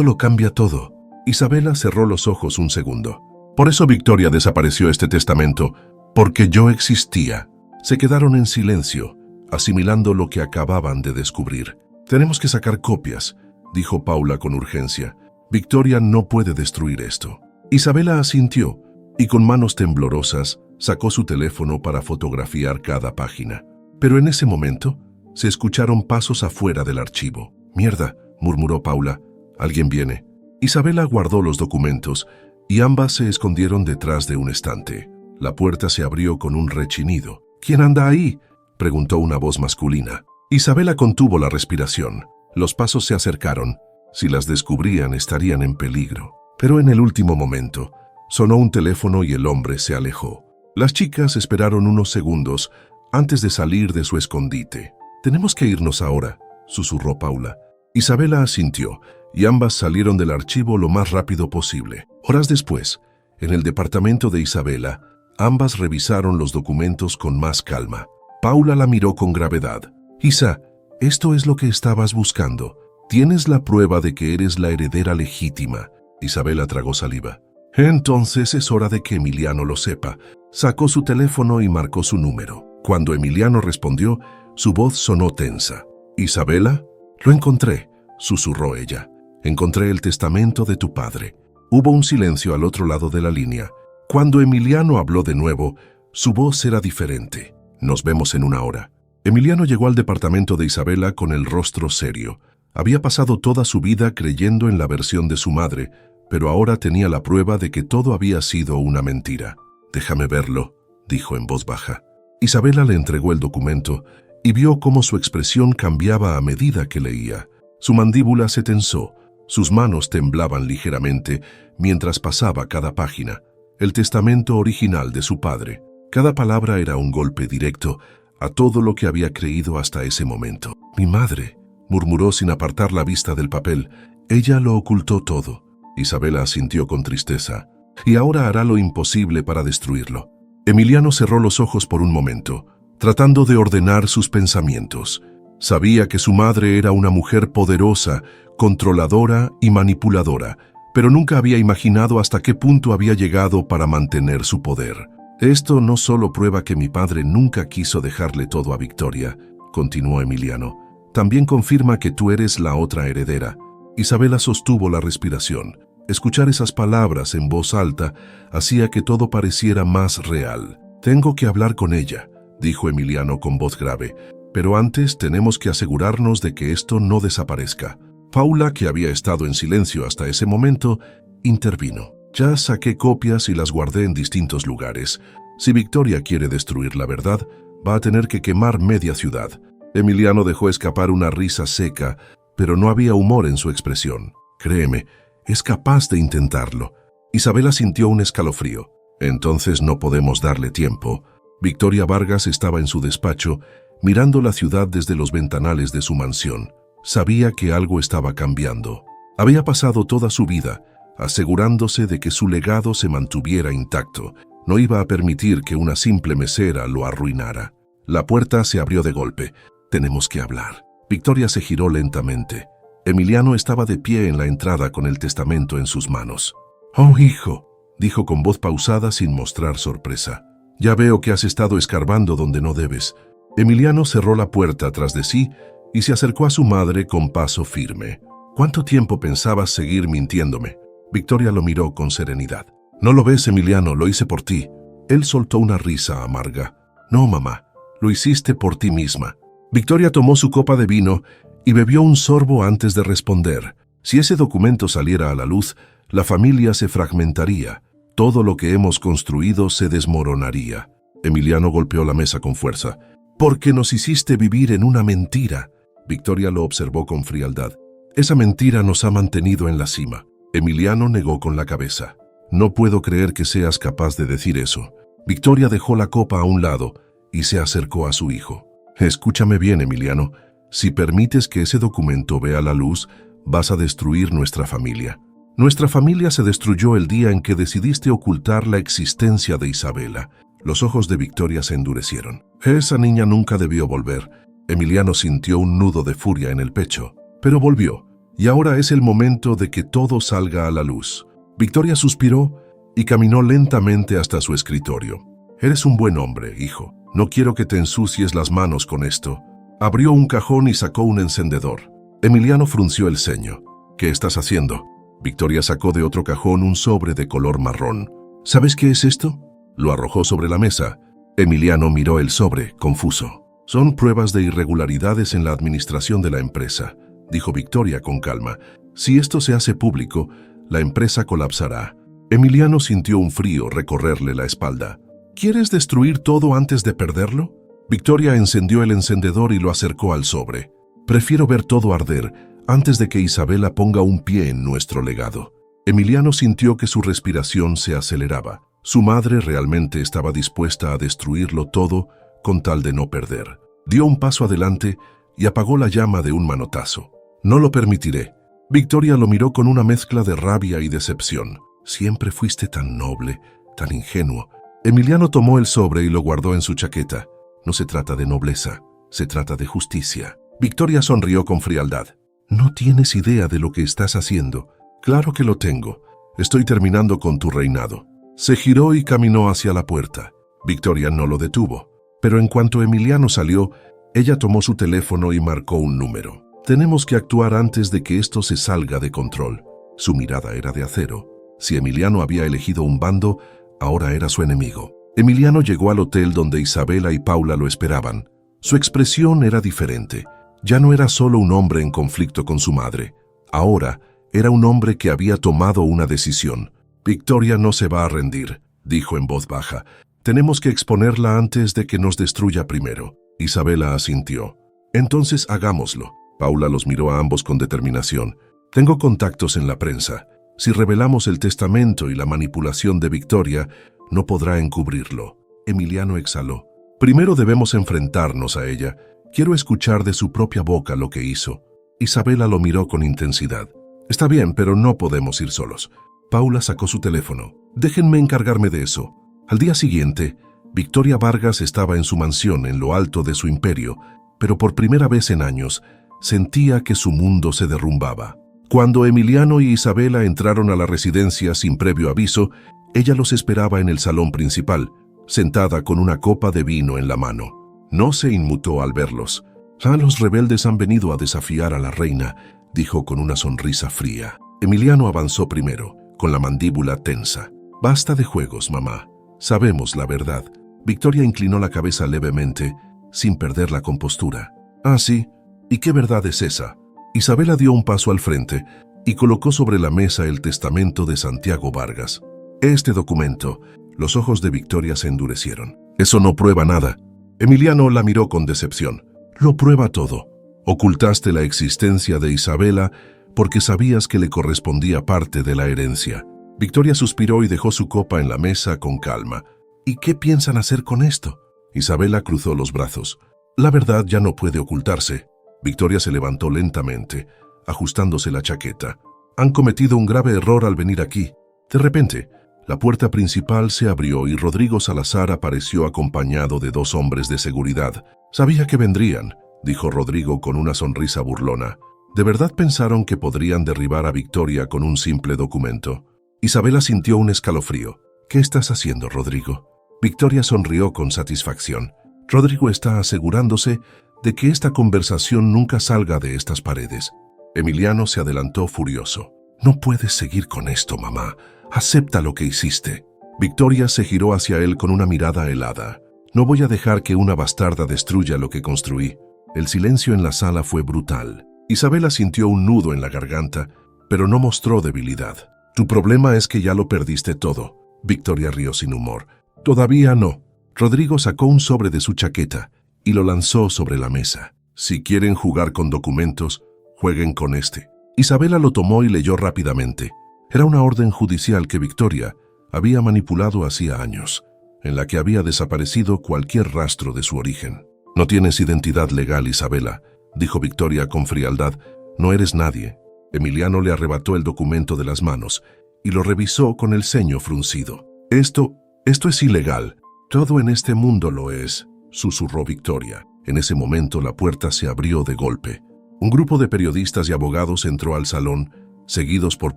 lo cambia todo. Isabela cerró los ojos un segundo. Por eso Victoria desapareció este testamento, porque yo existía. Se quedaron en silencio, asimilando lo que acababan de descubrir. Tenemos que sacar copias, dijo Paula con urgencia. Victoria no puede destruir esto. Isabela asintió y con manos temblorosas sacó su teléfono para fotografiar cada página. Pero en ese momento se escucharon pasos afuera del archivo. «Mierda», murmuró Paula. «Alguien viene». Isabela guardó los documentos y ambas se escondieron detrás de un estante. La puerta se abrió con un rechinido. «¿Quién anda ahí?», preguntó una voz masculina. Isabela contuvo la respiración. Los pasos se acercaron. Si las descubrían, estarían en peligro. Pero en el último momento, sonó un teléfono y el hombre se alejó. Las chicas esperaron unos segundos antes de salir de su escondite. «Tenemos que irnos ahora», susurró Paula. Isabela asintió y ambas salieron del archivo lo más rápido posible. Horas después, en el departamento de Isabela, ambas revisaron los documentos con más calma. Paula la miró con gravedad. «Isa, esto es lo que estabas buscando. Tienes la prueba de que eres la heredera legítima». Isabela tragó saliva. «Entonces es hora de que Emiliano lo sepa». Sacó su teléfono y marcó su número. Cuando Emiliano respondió, su voz sonó tensa. «¿Isabela?» «Lo encontré», susurró ella. «Encontré el testamento de tu padre». Hubo un silencio al otro lado de la línea. Cuando Emiliano habló de nuevo, su voz era diferente. «Nos vemos en una hora». Emiliano llegó al departamento de Isabela con el rostro serio. Había pasado toda su vida creyendo en la versión de su madre, pero ahora tenía la prueba de que todo había sido una mentira. «Déjame verlo», dijo en voz baja. Isabela le entregó el documento y vio cómo su expresión cambiaba a medida que leía. Su mandíbula se tensó, sus manos temblaban ligeramente mientras pasaba cada página. El testamento original de su padre. Cada palabra era un golpe directo a todo lo que había creído hasta ese momento. «Mi madre», murmuró sin apartar la vista del papel. «Ella lo ocultó todo». Isabela asintió con tristeza. «Y ahora hará lo imposible para destruirlo». Emiliano cerró los ojos por un momento, tratando de ordenar sus pensamientos. Sabía que su madre era una mujer poderosa, controladora y manipuladora, pero nunca había imaginado hasta qué punto había llegado para mantener su poder. «Esto no solo prueba que mi padre nunca quiso dejarle todo a Victoria», continuó Emiliano, «también confirma que tú eres la otra heredera». Isabela sostuvo la respiración. Escuchar esas palabras en voz alta hacía que todo pareciera más real. «Tengo que hablar con ella», dijo Emiliano con voz grave, «pero antes tenemos que asegurarnos de que esto no desaparezca». Paula, que había estado en silencio hasta ese momento, intervino. «Ya saqué copias y las guardé en distintos lugares. Si Victoria quiere destruir la verdad, va a tener que quemar media ciudad». Emiliano dejó escapar una risa seca, pero no había humor en su expresión. «Créeme, es capaz de intentarlo». Isabela sintió un escalofrío. «Entonces no podemos darle tiempo». Victoria Vargas estaba en su despacho, mirando la ciudad desde los ventanales de su mansión. Sabía que algo estaba cambiando. Había pasado toda su vida asegurándose de que su legado se mantuviera intacto. No iba a permitir que una simple mesera lo arruinara. La puerta se abrió de golpe. «Tenemos que hablar». Victoria se giró lentamente. Emiliano estaba de pie en la entrada con el testamento en sus manos. «Oh, hijo», dijo con voz pausada sin mostrar sorpresa. «Ya veo que has estado escarbando donde no debes». Emiliano cerró la puerta tras de sí y se acercó a su madre con paso firme. «¿Cuánto tiempo pensabas seguir mintiéndome?». Victoria lo miró con serenidad. «¿No lo ves, Emiliano? Lo hice por ti». Él soltó una risa amarga. «No, mamá, lo hiciste por ti misma». Victoria tomó su copa de vino y bebió un sorbo antes de responder. Si ese documento saliera a la luz, la familia se fragmentaría. Todo lo que hemos construido se desmoronaría. Emiliano golpeó la mesa con fuerza. «Porque nos hiciste vivir en una mentira». Victoria lo observó con frialdad. «Esa mentira nos ha mantenido en la cima». Emiliano negó con la cabeza. «No puedo creer que seas capaz de decir eso». Victoria dejó la copa a un lado y se acercó a su hijo. «Escúchame bien, Emiliano. Si permites que ese documento vea la luz, vas a destruir nuestra familia. Nuestra familia se destruyó el día en que decidiste ocultar la existencia de Isabela». Los ojos de Victoria se endurecieron. «Esa niña nunca debió volver». Emiliano sintió un nudo de furia en el pecho, pero volvió. Y ahora es el momento de que todo salga a la luz. Victoria suspiró y caminó lentamente hasta su escritorio. «Eres un buen hombre, hijo. No quiero que te ensucies las manos con esto». Abrió un cajón y sacó un encendedor. Emiliano frunció el ceño. «¿Qué estás haciendo?». Victoria sacó de otro cajón un sobre de color marrón. «¿Sabes qué es esto?». Lo arrojó sobre la mesa. Emiliano miró el sobre, confuso. «Son pruebas de irregularidades en la administración de la empresa», dijo Victoria con calma. «Si esto se hace público, la empresa colapsará». Emiliano sintió un frío recorrerle la espalda. «¿Quieres destruir todo antes de perderlo?». Victoria encendió el encendedor y lo acercó al sobre. «Prefiero ver todo arder antes de que Isabela ponga un pie en nuestro legado». Emiliano sintió que su respiración se aceleraba. Su madre realmente estaba dispuesta a destruirlo todo con tal de no perder. Dio un paso adelante y apagó la llama de un manotazo. «No lo permitiré». Victoria lo miró con una mezcla de rabia y decepción. «Siempre fuiste tan noble, tan ingenuo». Emiliano tomó el sobre y lo guardó en su chaqueta. «No se trata de nobleza, se trata de justicia». Victoria sonrió con frialdad. «No tienes idea de lo que estás haciendo». «Claro que lo tengo. Estoy terminando con tu reinado». Se giró y caminó hacia la puerta. Victoria no lo detuvo, pero en cuanto Emiliano salió, ella tomó su teléfono y marcó un número. «Tenemos que actuar antes de que esto se salga de control». Su mirada era de acero. Si Emiliano había elegido un bando, ahora era su enemigo. Emiliano llegó al hotel donde Isabela y Paula lo esperaban. Su expresión era diferente. Ya no era solo un hombre en conflicto con su madre. Ahora era un hombre que había tomado una decisión. «Victoria no se va a rendir», dijo en voz baja. «Tenemos que exponerla antes de que nos destruya primero». Isabela asintió. «Entonces hagámoslo». Paula los miró a ambos con determinación. «Tengo contactos en la prensa. Si revelamos el testamento y la manipulación de Victoria, no podrá encubrirlo». Emiliano exhaló. «Primero debemos enfrentarnos a ella. Quiero escuchar de su propia boca lo que hizo». Isabela lo miró con intensidad. «Está bien, pero no podemos ir solos». Paula sacó su teléfono. «Déjenme encargarme de eso». Al día siguiente, Victoria Vargas estaba en su mansión en lo alto de su imperio, pero por primera vez en años sentía que su mundo se derrumbaba. Cuando Emiliano y Isabela entraron a la residencia sin previo aviso, ella los esperaba en el salón principal, sentada con una copa de vino en la mano. No se inmutó al verlos. «Los rebeldes han venido a desafiar a la reina», dijo con una sonrisa fría. Emiliano avanzó primero, con la mandíbula tensa. «Basta de juegos, mamá. Sabemos la verdad». Victoria inclinó la cabeza levemente, sin perder la compostura. «Ah, sí. ¿Y qué verdad es esa?». Isabela dio un paso al frente y colocó sobre la mesa el testamento de Santiago Vargas. «Este documento». Los ojos de Victoria se endurecieron. «Eso no prueba nada». Emiliano la miró con decepción. «Lo prueba todo. Ocultaste la existencia de Isabela porque sabías que le correspondía parte de la herencia». Victoria suspiró y dejó su copa en la mesa con calma. «¿Y qué piensan hacer con esto?». Isabela cruzó los brazos. La verdad ya no puede ocultarse. Victoria se levantó lentamente, ajustándose la chaqueta. Han cometido un grave error al venir aquí. De repente, la puerta principal se abrió y Rodrigo Salazar apareció acompañado de 2 hombres de seguridad. Sabía que vendrían, dijo Rodrigo con una sonrisa burlona. ¿De verdad pensaron que podrían derribar a Victoria con un simple documento? Isabela sintió un escalofrío. ¿Qué estás haciendo, Rodrigo? Victoria sonrió con satisfacción. Rodrigo está asegurándose de que esta conversación nunca salga de estas paredes. Emiliano se adelantó furioso. No puedes seguir con esto, mamá. Acepta lo que hiciste. Victoria se giró hacia él con una mirada helada. No voy a dejar que una bastarda destruya lo que construí. El silencio en la sala fue brutal. Isabela sintió un nudo en la garganta, pero no mostró debilidad. Tu problema es que ya lo perdiste todo. Victoria rió sin humor. Todavía no. Rodrigo sacó un sobre de su chaqueta y lo lanzó sobre la mesa. Si quieren jugar con documentos, jueguen con este. Isabela lo tomó y leyó rápidamente. Era una orden judicial que Victoria había manipulado hacía años, en la que había desaparecido cualquier rastro de su origen. No tienes identidad legal, Isabela, dijo Victoria con frialdad. No eres nadie. Emiliano le arrebató el documento de las manos y lo revisó con el ceño fruncido. Esto es ilegal. Todo en este mundo lo es, susurró Victoria. En ese momento la puerta se abrió de golpe. Un grupo de periodistas y abogados entró al salón, seguidos por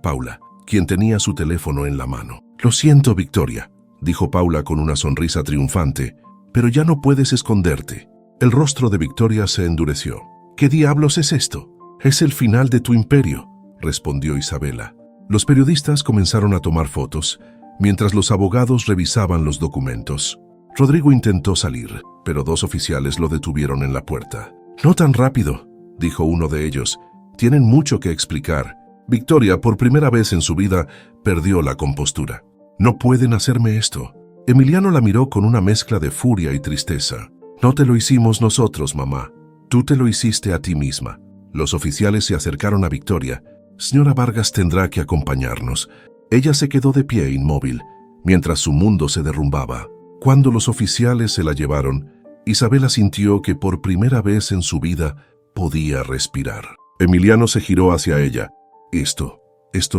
Paula, quien tenía su teléfono en la mano. Lo siento, Victoria, dijo Paula con una sonrisa triunfante, pero ya no puedes esconderte. El rostro de Victoria se endureció. ¿Qué diablos es esto? Es el final de tu imperio, respondió Isabela. Los periodistas comenzaron a tomar fotos, mientras los abogados revisaban los documentos. Rodrigo intentó salir, pero 2 oficiales lo detuvieron en la puerta. No tan rápido, dijo uno de ellos. Tienen mucho que explicar. Victoria, por primera vez en su vida, perdió la compostura. No pueden hacerme esto. Emiliano la miró con una mezcla de furia y tristeza. No te lo hicimos nosotros, mamá. Tú te lo hiciste a ti misma. Los oficiales se acercaron a Victoria. Señora Vargas tendrá que acompañarnos. Ella se quedó de pie inmóvil, mientras su mundo se derrumbaba. Cuando los oficiales se la llevaron, Isabela sintió que por primera vez en su vida podía respirar. Emiliano se giró hacia ella. Esto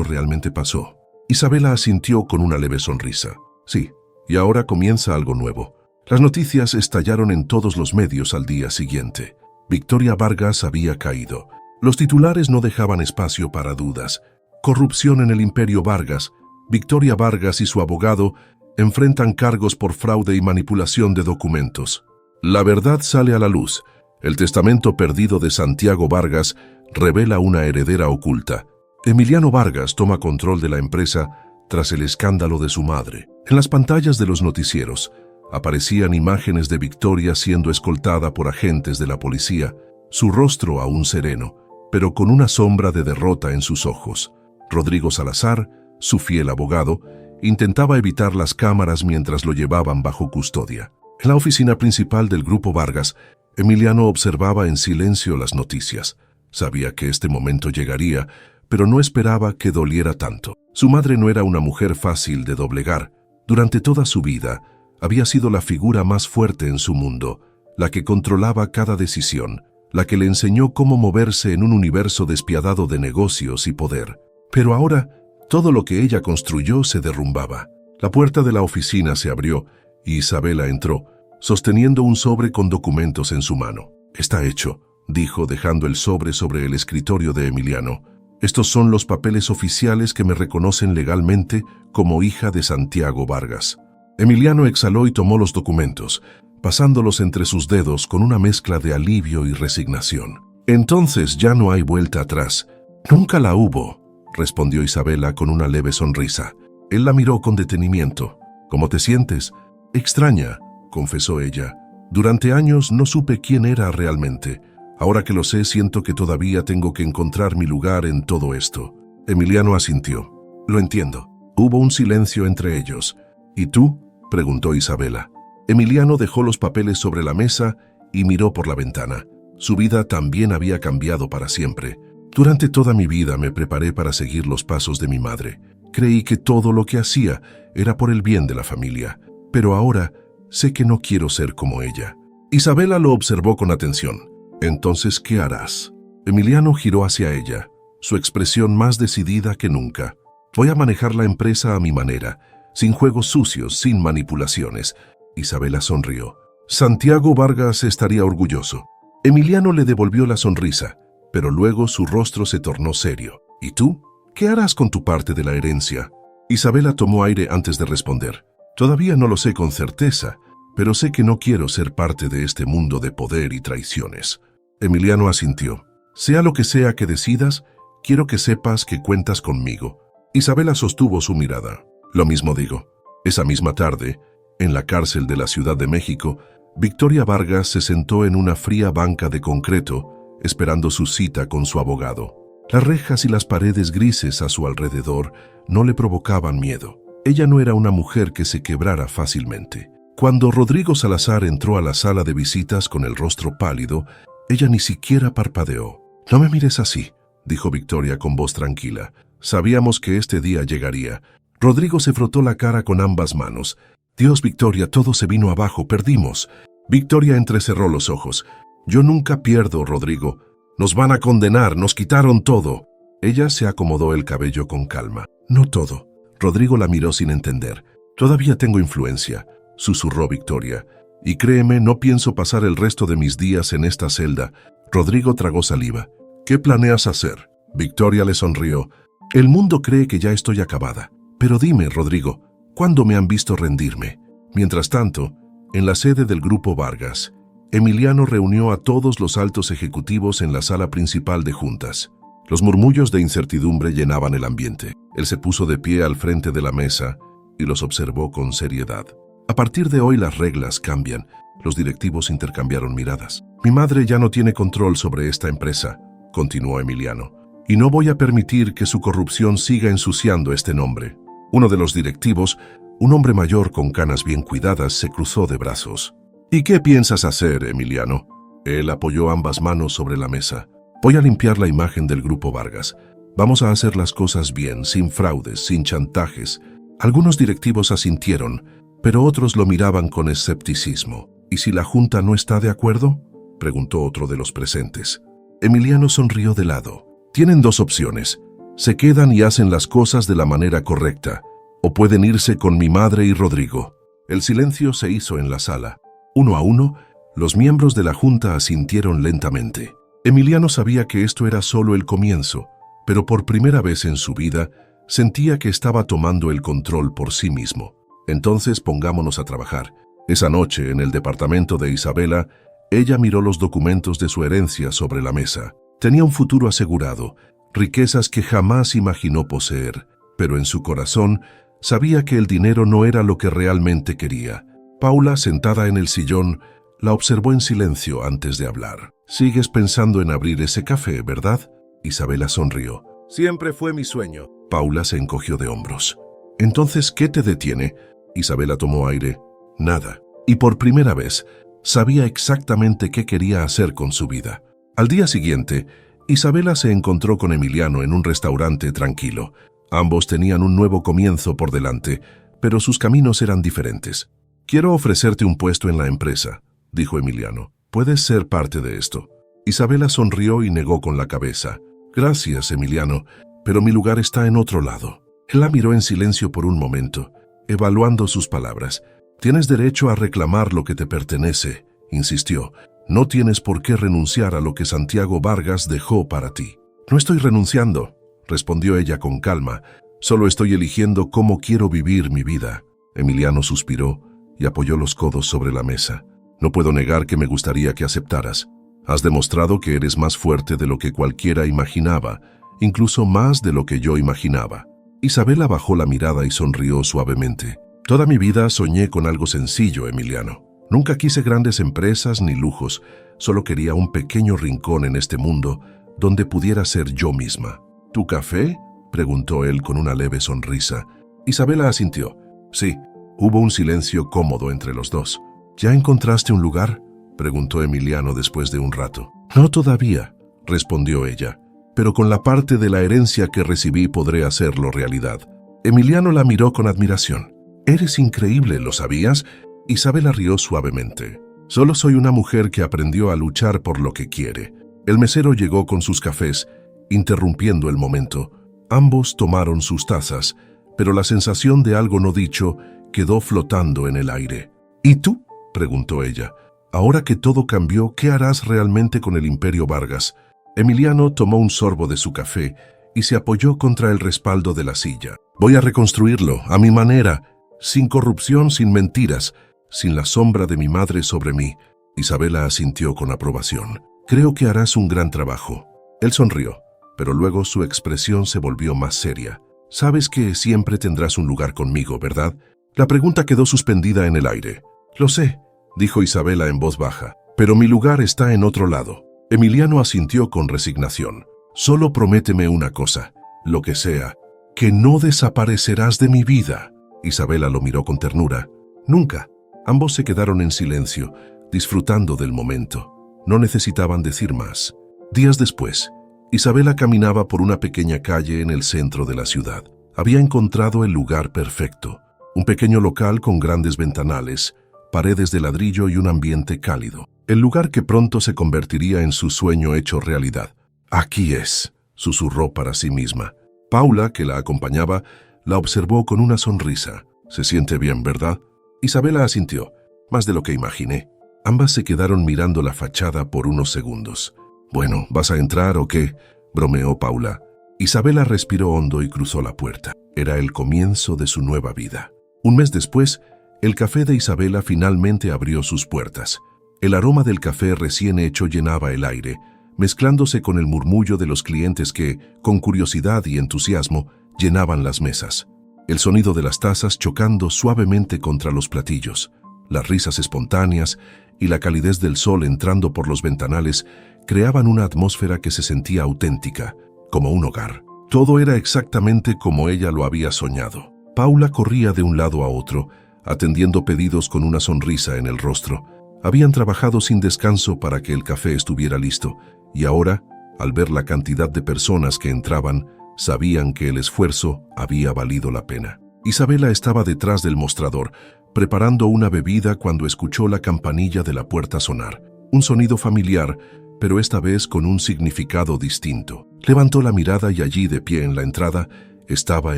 realmente pasó. Isabela asintió con una leve sonrisa. Sí, y ahora comienza algo nuevo. Las noticias estallaron en todos los medios al día siguiente. Victoria Vargas había caído. Los titulares no dejaban espacio para dudas. Corrupción en el Imperio Vargas. Victoria Vargas y su abogado enfrentan cargos por fraude y manipulación de documentos. La verdad sale a la luz. El testamento perdido de Santiago Vargas revela una heredera oculta. Emiliano Vargas toma control de la empresa tras el escándalo de su madre. En las pantallas de los noticieros aparecían imágenes de Victoria siendo escoltada por agentes de la policía, su rostro aún sereno, pero con una sombra de derrota en sus ojos. Rodrigo Salazar, su fiel abogado, intentaba evitar las cámaras mientras lo llevaban bajo custodia. En la oficina principal del Grupo Vargas, Emiliano observaba en silencio las noticias. Sabía que este momento llegaría, pero no esperaba que doliera tanto. Su madre no era una mujer fácil de doblegar. Durante toda su vida, había sido la figura más fuerte en su mundo, la que controlaba cada decisión, la que le enseñó cómo moverse en un universo despiadado de negocios y poder. Pero ahora, todo lo que ella construyó se derrumbaba. La puerta de la oficina se abrió y Isabela entró, sosteniendo un sobre con documentos en su mano. «Está hecho», dijo, dejando el sobre el escritorio de Emiliano. «Estos son los papeles oficiales que me reconocen legalmente como hija de Santiago Vargas». Emiliano exhaló y tomó los documentos, pasándolos entre sus dedos con una mezcla de alivio y resignación. «Entonces ya no hay vuelta atrás». «Nunca la hubo», respondió Isabela con una leve sonrisa. Él la miró con detenimiento. «¿Cómo te sientes?» «Extraña», confesó ella. «Durante años no supe quién era realmente. Ahora que lo sé, siento que todavía tengo que encontrar mi lugar en todo esto». Emiliano asintió. «Lo entiendo». Hubo un silencio entre ellos. «¿Y tú?», preguntó Isabela. Emiliano dejó los papeles sobre la mesa y miró por la ventana. Su vida también había cambiado para siempre. «Durante toda mi vida me preparé para seguir los pasos de mi madre. Creí que todo lo que hacía era por el bien de la familia. Pero ahora Sé que no quiero ser como ella. Isabela lo observó con atención. Entonces, ¿qué harás? Emiliano giró hacia ella, su expresión más decidida que nunca. Voy a manejar la empresa a mi manera, sin juegos sucios, sin manipulaciones. Isabela sonrió. Santiago Vargas estaría orgulloso. Emiliano le devolvió la sonrisa, pero luego su rostro se tornó serio. ¿Y tú? ¿Qué harás con tu parte de la herencia? Isabela tomó aire antes de responder. Todavía no lo sé con certeza, pero sé que no quiero ser parte de este mundo de poder y traiciones. Emiliano asintió. Sea lo que sea que decidas, quiero que sepas que cuentas conmigo. Isabela sostuvo su mirada. Lo mismo digo. Esa misma tarde, en la cárcel de la Ciudad de México, Victoria Vargas se sentó en una fría banca de concreto, esperando su cita con su abogado. Las rejas y las paredes grises a su alrededor no le provocaban miedo. Ella no era una mujer que se quebrara fácilmente. Cuando Rodrigo Salazar entró a la sala de visitas con el rostro pálido, ella ni siquiera parpadeó. «No me mires así», dijo Victoria con voz tranquila. «Sabíamos que este día llegaría». Rodrigo se frotó la cara con ambas manos. «Dios, Victoria, todo se vino abajo, perdimos». Victoria entrecerró los ojos. «Yo nunca pierdo, Rodrigo. Nos van a condenar, nos quitaron todo». Ella se acomodó el cabello con calma. «No todo». Rodrigo la miró sin entender. «Todavía tengo influencia», susurró Victoria. «Y créeme, no pienso pasar el resto de mis días en esta celda». Rodrigo tragó saliva. «¿Qué planeas hacer?» Victoria le sonrió. «El mundo cree que ya estoy acabada. Pero dime, Rodrigo, ¿cuándo me han visto rendirme?» Mientras tanto, en la sede del Grupo Vargas, Emiliano reunió a todos los altos ejecutivos en la sala principal de juntas. Los murmullos de incertidumbre llenaban el ambiente. Él se puso de pie al frente de la mesa y los observó con seriedad. «A partir de hoy las reglas cambian». Los directivos intercambiaron miradas. «Mi madre ya no tiene control sobre esta empresa», continuó Emiliano, «y no voy a permitir que su corrupción siga ensuciando este nombre». Uno de los directivos, un hombre mayor con canas bien cuidadas, se cruzó de brazos. «¿Y qué piensas hacer, Emiliano?» Él apoyó ambas manos sobre la mesa. «Voy a limpiar la imagen del Grupo Vargas. Vamos a hacer las cosas bien, sin fraudes, sin chantajes». Algunos directivos asintieron, pero otros lo miraban con escepticismo. «¿Y si la Junta no está de acuerdo?», preguntó otro de los presentes. Emiliano sonrió de lado. «Tienen dos opciones. Se quedan y hacen las cosas de la manera correcta, o pueden irse con mi madre y Rodrigo». El silencio se hizo en la sala. Uno a uno, los miembros de la Junta asintieron lentamente. Emiliano sabía que esto era solo el comienzo, pero por primera vez en su vida sentía que estaba tomando el control por sí mismo. «Entonces pongámonos a trabajar». Esa noche, en el departamento de Isabela, ella miró los documentos de su herencia sobre la mesa. Tenía un futuro asegurado, riquezas que jamás imaginó poseer, pero en su corazón sabía que el dinero no era lo que realmente quería. Paula, sentada en el sillón, la observó en silencio antes de hablar. «Sigues pensando en abrir ese café, ¿verdad?». Isabela sonrió. «Siempre fue mi sueño». Paula se encogió de hombros. «Entonces, ¿qué te detiene?». Isabela tomó aire. «Nada». Y por primera vez, sabía exactamente qué quería hacer con su vida. Al día siguiente, Isabela se encontró con Emiliano en un restaurante tranquilo. Ambos tenían un nuevo comienzo por delante, pero sus caminos eran diferentes. «Quiero ofrecerte un puesto en la empresa», dijo Emiliano. «Puedes ser parte de esto». Isabela sonrió y negó con la cabeza. «Gracias, Emiliano, pero mi lugar está en otro lado». Él la miró en silencio por un momento, evaluando sus palabras. «Tienes derecho a reclamar lo que te pertenece», insistió. «No tienes por qué renunciar a lo que Santiago Vargas dejó para ti». «No estoy renunciando», respondió ella con calma. «Solo estoy eligiendo cómo quiero vivir mi vida». Emiliano suspiró y apoyó los codos sobre la mesa. «No puedo negar que me gustaría que aceptaras. Has demostrado que eres más fuerte de lo que cualquiera imaginaba, incluso más de lo que yo imaginaba». Isabela bajó la mirada y sonrió suavemente. «Toda mi vida soñé con algo sencillo, Emiliano. Nunca quise grandes empresas ni lujos, solo quería un pequeño rincón en este mundo donde pudiera ser yo misma». «¿Tu café?», preguntó él con una leve sonrisa. Isabela asintió. «Sí». Hubo un silencio cómodo entre los dos. «¿Ya encontraste un lugar?», preguntó Emiliano después de un rato. «No todavía», respondió ella, «pero con la parte de la herencia que recibí podré hacerlo realidad». Emiliano la miró con admiración. «Eres increíble, ¿lo sabías? Isabela rió suavemente. Solo soy una mujer que aprendió a luchar por lo que quiere. El mesero llegó con sus cafés, interrumpiendo el momento. Ambos tomaron sus tazas, pero la sensación de algo no dicho quedó flotando en el aire. ¿Y tú?, preguntó ella. Ahora que todo cambió, ¿qué harás realmente con el Imperio Vargas? Emiliano tomó un sorbo de su café y se apoyó contra el respaldo de la silla. Voy a reconstruirlo, a mi manera, sin corrupción, sin mentiras, sin la sombra de mi madre sobre mí. Isabela asintió con aprobación. Creo que harás un gran trabajo. Él sonrió, pero luego su expresión se volvió más seria. Sabes que siempre tendrás un lugar conmigo, ¿verdad? La pregunta quedó suspendida en el aire. Lo sé, dijo Isabela en voz baja, pero mi lugar está en otro lado. Emiliano asintió con resignación. Solo prométeme una cosa, lo que sea, que no desaparecerás de mi vida. Isabela lo miró con ternura. Nunca. Ambos se quedaron en silencio, disfrutando del momento. No necesitaban decir más. Días después, Isabela caminaba por una pequeña calle en el centro de la ciudad. Había encontrado el lugar perfecto. Un pequeño local con grandes ventanales, paredes de ladrillo y un ambiente cálido. El lugar que pronto se convertiría en su sueño hecho realidad. Aquí es, susurró para sí misma. Paula, que la acompañaba, la observó con una sonrisa. Se siente bien, ¿verdad? Isabela asintió, más de lo que imaginé. Ambas se quedaron mirando la fachada por unos segundos. Bueno, ¿vas a entrar o qué?, bromeó Paula. Isabela respiró hondo y cruzó la puerta. Era el comienzo de su nueva vida. Un mes después, el café de Isabela finalmente abrió sus puertas. El aroma del café recién hecho llenaba el aire, mezclándose con el murmullo de los clientes que, con curiosidad y entusiasmo, llenaban las mesas. El sonido de las tazas chocando suavemente contra los platillos, las risas espontáneas y la calidez del sol entrando por los ventanales creaban una atmósfera que se sentía auténtica, como un hogar. Todo era exactamente como ella lo había soñado. Paula corría de un lado a otro, atendiendo pedidos con una sonrisa en el rostro. Habían trabajado sin descanso para que el café estuviera listo, y ahora, al ver la cantidad de personas que entraban, sabían que el esfuerzo había valido la pena. Isabela estaba detrás del mostrador, preparando una bebida cuando escuchó la campanilla de la puerta sonar. Un sonido familiar, pero esta vez con un significado distinto. Levantó la mirada y allí, de pie en la entrada, estaba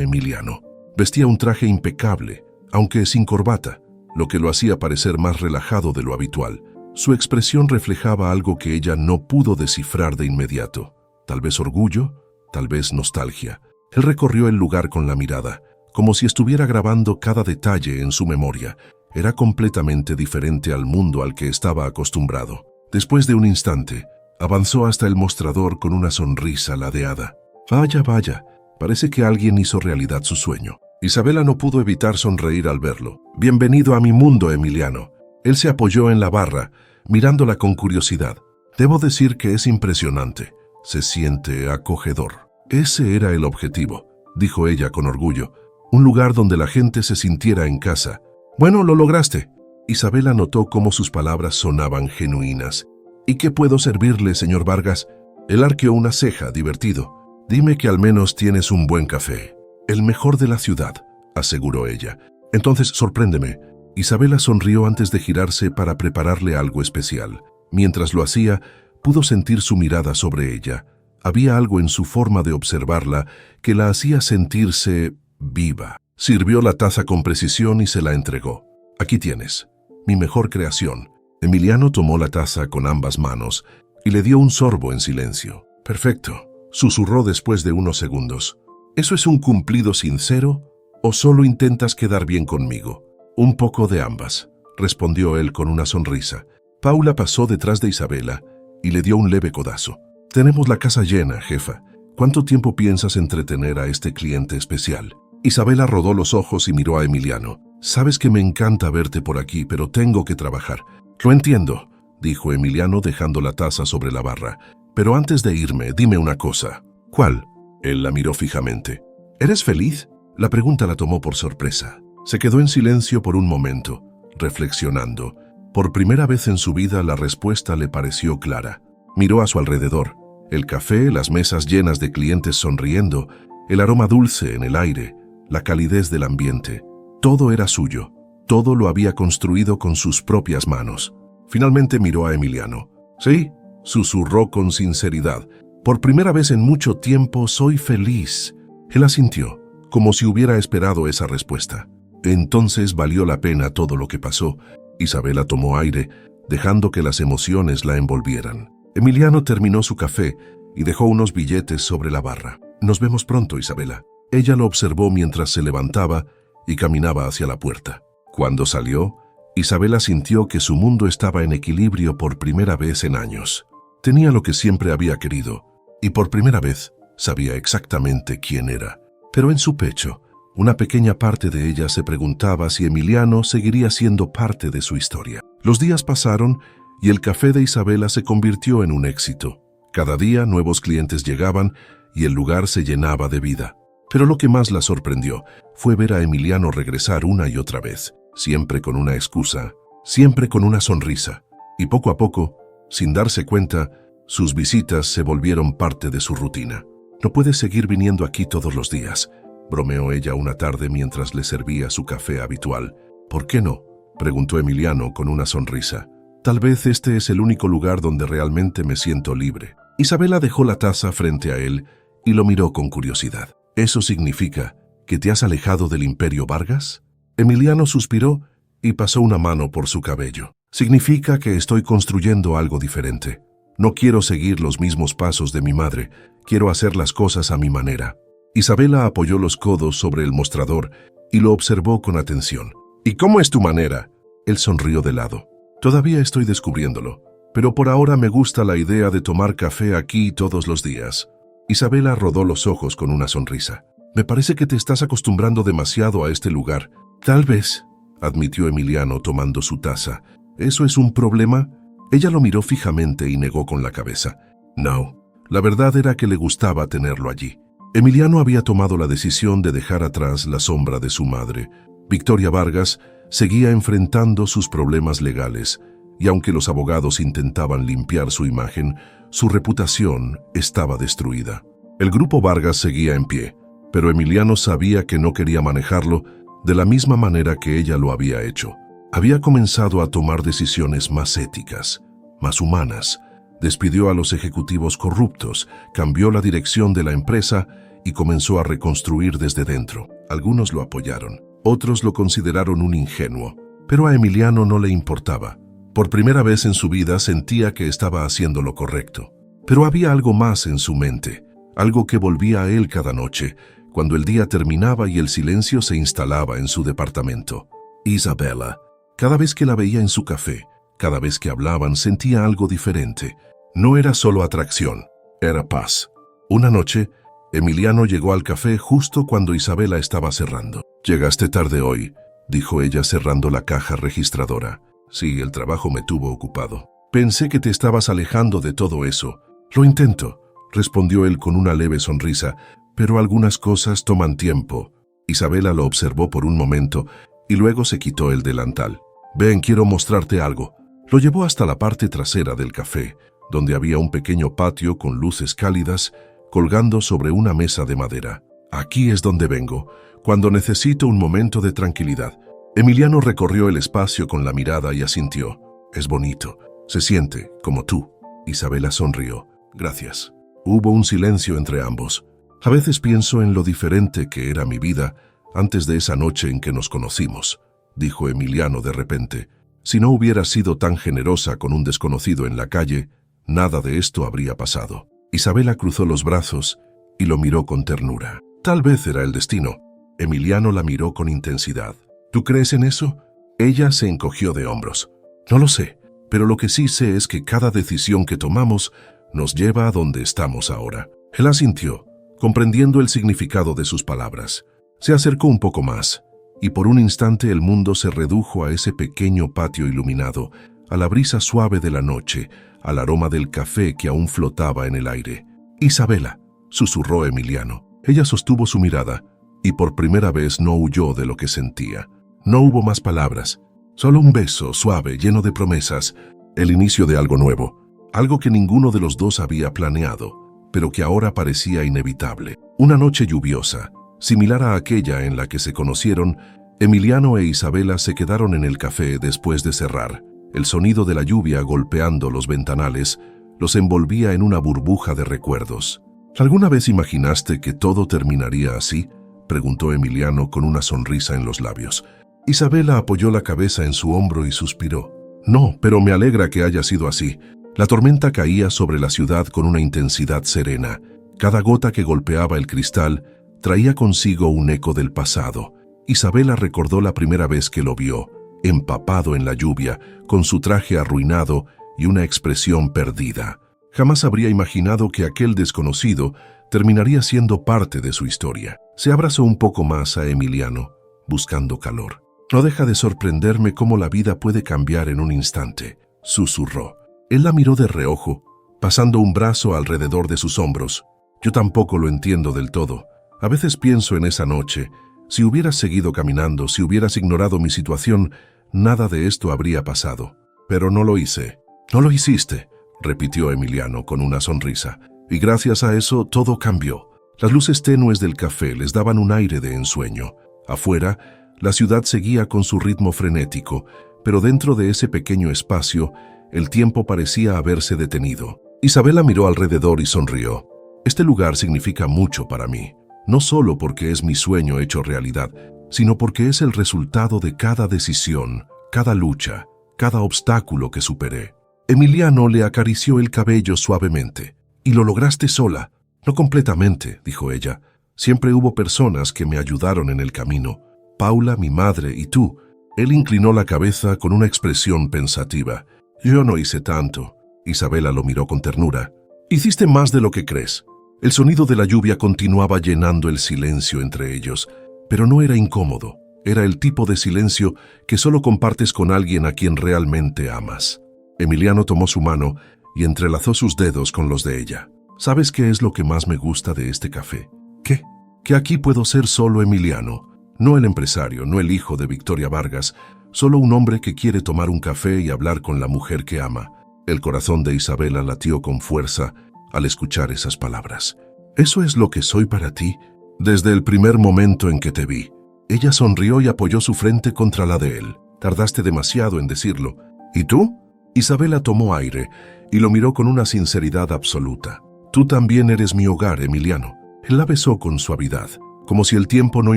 Emiliano. Vestía un traje impecable, aunque sin corbata, lo que lo hacía parecer más relajado de lo habitual. Su expresión reflejaba algo que ella no pudo descifrar de inmediato. Tal vez orgullo, tal vez nostalgia. Él recorrió el lugar con la mirada, como si estuviera grabando cada detalle en su memoria. Era completamente diferente al mundo al que estaba acostumbrado. Después de un instante, avanzó hasta el mostrador con una sonrisa ladeada. Vaya, vaya, parece que alguien hizo realidad su sueño. Isabela no pudo evitar sonreír al verlo. Bienvenido a mi mundo, Emiliano. Él se apoyó en la barra, mirándola con curiosidad. Debo decir que es impresionante. Se siente acogedor. Ese era el objetivo, dijo ella con orgullo. Un lugar donde la gente se sintiera en casa. Bueno, lo lograste. Isabela notó cómo sus palabras sonaban genuinas. ¿Y qué puedo servirle, señor Vargas? Él arqueó una ceja, divertido. Dime que al menos tienes un buen café. El mejor de la ciudad, aseguró ella. Entonces, sorpréndeme. Isabela sonrió antes de girarse para prepararle algo especial. Mientras lo hacía, pudo sentir su mirada sobre ella. Había algo en su forma de observarla que la hacía sentirse viva. Sirvió la taza con precisión y se la entregó. Aquí tienes, mi mejor creación. Emiliano tomó la taza con ambas manos y le dio un sorbo en silencio. Perfecto, susurró después de unos segundos. ¿Eso es un cumplido sincero o solo intentas quedar bien conmigo? Un poco de ambas, respondió él con una sonrisa. Paula pasó detrás de Isabela y le dio un leve codazo. Tenemos la casa llena, jefa. ¿Cuánto tiempo piensas entretener a este cliente especial? Isabela rodó los ojos y miró a Emiliano. Sabes que me encanta verte por aquí, pero tengo que trabajar. Lo entiendo, dijo Emiliano dejando la taza sobre la barra. Pero antes de irme, dime una cosa. ¿Cuál? Él la miró fijamente. ¿Eres feliz? La pregunta la tomó por sorpresa. Se quedó en silencio por un momento, reflexionando. Por primera vez en su vida la respuesta le pareció clara. Miró a su alrededor. El café, las mesas llenas de clientes sonriendo, el aroma dulce en el aire, la calidez del ambiente. Todo era suyo. Todo lo había construido con sus propias manos. Finalmente miró a Emiliano. «Sí», susurró con sinceridad. «Por primera vez en mucho tiempo soy feliz». Él asintió, como si hubiera esperado esa respuesta. Entonces valió la pena todo lo que pasó. Isabela tomó aire, dejando que las emociones la envolvieran. Emiliano terminó su café y dejó unos billetes sobre la barra. «Nos vemos pronto, Isabela». Ella lo observó mientras se levantaba y caminaba hacia la puerta. Cuando salió, Isabela sintió que su mundo estaba en equilibrio por primera vez en años. Tenía lo que siempre había querido, y por primera vez sabía exactamente quién era. Pero en su pecho, una pequeña parte de ella se preguntaba si Emiliano seguiría siendo parte de su historia. Los días pasaron y el café de Isabela se convirtió en un éxito. Cada día nuevos clientes llegaban y el lugar se llenaba de vida. Pero lo que más la sorprendió fue ver a Emiliano regresar una y otra vez, siempre con una excusa, siempre con una sonrisa. Y poco a poco, sin darse cuenta, sus visitas se volvieron parte de su rutina. «No puedes seguir viniendo aquí todos los días», bromeó ella una tarde mientras le servía su café habitual. «¿Por qué no?», preguntó Emiliano con una sonrisa. «Tal vez este es el único lugar donde realmente me siento libre». Isabela dejó la taza frente a él y lo miró con curiosidad. «¿Eso significa que te has alejado del Imperio Vargas?». Emiliano suspiró y pasó una mano por su cabello. «Significa que estoy construyendo algo diferente. No quiero seguir los mismos pasos de mi madre, quiero hacer las cosas a mi manera». Isabela apoyó los codos sobre el mostrador y lo observó con atención. «¿Y cómo es tu manera?». Él sonrió de lado. «Todavía estoy descubriéndolo, pero por ahora me gusta la idea de tomar café aquí todos los días». Isabela rodó los ojos con una sonrisa. «Me parece que te estás acostumbrando demasiado a este lugar». «Tal vez», admitió Emiliano tomando su taza. «¿Eso es un problema?». Ella lo miró fijamente y negó con la cabeza. «No, la verdad era que le gustaba tenerlo allí». Emiliano había tomado la decisión de dejar atrás la sombra de su madre. Victoria Vargas seguía enfrentando sus problemas legales, y aunque los abogados intentaban limpiar su imagen, su reputación estaba destruida. El grupo Vargas seguía en pie, pero Emiliano sabía que no quería manejarlo de la misma manera que ella lo había hecho. Había comenzado a tomar decisiones más éticas, más humanas. Despidió a los ejecutivos corruptos, cambió la dirección de la empresa y comenzó a reconstruir desde dentro. Algunos lo apoyaron, otros lo consideraron un ingenuo, pero a Emiliano no le importaba. Por primera vez en su vida sentía que estaba haciendo lo correcto. Pero había algo más en su mente, algo que volvía a él cada noche, cuando el día terminaba y el silencio se instalaba en su departamento. Isabela. Cada vez que la veía en su café, cada vez que hablaban, sentía algo diferente. No era solo atracción, era paz. Una noche, Emiliano llegó al café justo cuando Isabela estaba cerrando. «Llegaste tarde hoy», dijo ella cerrando la caja registradora. «Sí, el trabajo me tuvo ocupado. Pensé que te estabas alejando de todo eso». «Lo intento», respondió él con una leve sonrisa, «pero algunas cosas toman tiempo». Isabela lo observó por un momento y luego se quitó el delantal. «Ven, quiero mostrarte algo». Lo llevó hasta la parte trasera del café, donde había un pequeño patio con luces cálidas colgando sobre una mesa de madera. «Aquí es donde vengo, cuando necesito un momento de tranquilidad». Emiliano recorrió el espacio con la mirada y asintió. «Es bonito. Se siente como tú». Isabela sonrió. «Gracias». Hubo un silencio entre ambos. «A veces pienso en lo diferente que era mi vida antes de esa noche en que nos conocimos», dijo Emiliano de repente. «Si no hubiera sido tan generosa con un desconocido en la calle, nada de esto habría pasado». Isabela cruzó los brazos y lo miró con ternura. Tal vez era el destino. Emiliano la miró con intensidad. «¿Tú crees en eso?». Ella se encogió de hombros. «No lo sé, pero lo que sí sé es que cada decisión que tomamos nos lleva a donde estamos ahora». Él asintió, comprendiendo el significado de sus palabras. Se acercó un poco más, y por un instante el mundo se redujo a ese pequeño patio iluminado, a la brisa suave de la noche, al aroma del café que aún flotaba en el aire. «Isabela», susurró Emiliano. Ella sostuvo su mirada, y por primera vez no huyó de lo que sentía. No hubo más palabras, solo un beso suave, lleno de promesas, el inicio de algo nuevo, algo que ninguno de los dos había planeado, pero que ahora parecía inevitable. Una noche lluviosa, similar a aquella en la que se conocieron, Emiliano e Isabela se quedaron en el café después de cerrar. El sonido de la lluvia golpeando los ventanales los envolvía en una burbuja de recuerdos. ¿Alguna vez imaginaste que todo terminaría así?, preguntó Emiliano con una sonrisa en los labios. Isabela apoyó la cabeza en su hombro y suspiró. No, pero me alegra que haya sido así. La tormenta caía sobre la ciudad con una intensidad serena. Cada gota que golpeaba el cristal traía consigo un eco del pasado. Isabela recordó la primera vez que lo vio, empapado en la lluvia, con su traje arruinado y una expresión perdida. Jamás habría imaginado que aquel desconocido terminaría siendo parte de su historia. Se abrazó un poco más a Emiliano, buscando calor. No deja de sorprenderme cómo la vida puede cambiar en un instante, susurró. Él la miró de reojo, pasando un brazo alrededor de sus hombros. Yo tampoco lo entiendo del todo. A veces pienso en esa noche. Si hubieras seguido caminando, si hubieras ignorado mi situación, nada de esto habría pasado. Pero no lo hice. No lo hiciste, repitió Emiliano con una sonrisa. Y gracias a eso todo cambió. Las luces tenues del café les daban un aire de ensueño. Afuera, la ciudad seguía con su ritmo frenético, pero dentro de ese pequeño espacio, el tiempo parecía haberse detenido. Isabela miró alrededor y sonrió. Este lugar significa mucho para mí, no solo porque es mi sueño hecho realidad, sino porque es el resultado de cada decisión, cada lucha, cada obstáculo que superé. Emiliano le acarició el cabello suavemente. «Y lo lograste sola». «No completamente», dijo ella. «Siempre hubo personas que me ayudaron en el camino. Paula, mi madre y tú». Él inclinó la cabeza con una expresión pensativa. «Yo no hice tanto». Isabela lo miró con ternura. «Hiciste más de lo que crees». El sonido de la lluvia continuaba llenando el silencio entre ellos, pero no era incómodo. Era el tipo de silencio que solo compartes con alguien a quien realmente amas. Emiliano tomó su mano y entrelazó sus dedos con los de ella. ¿Sabes qué es lo que más me gusta de este café? ¿Qué? Que aquí puedo ser solo Emiliano, no el empresario, no el hijo de Victoria Vargas, solo un hombre que quiere tomar un café y hablar con la mujer que ama. El corazón de Isabela latió con fuerza al escuchar esas palabras. ¿Eso es lo que soy para ti? Desde el primer momento en que te vi. Ella sonrió y apoyó su frente contra la de él. Tardaste demasiado en decirlo. ¿Y tú? Isabela tomó aire y lo miró con una sinceridad absoluta. Tú también eres mi hogar, Emiliano. Él la besó con suavidad, como si el tiempo no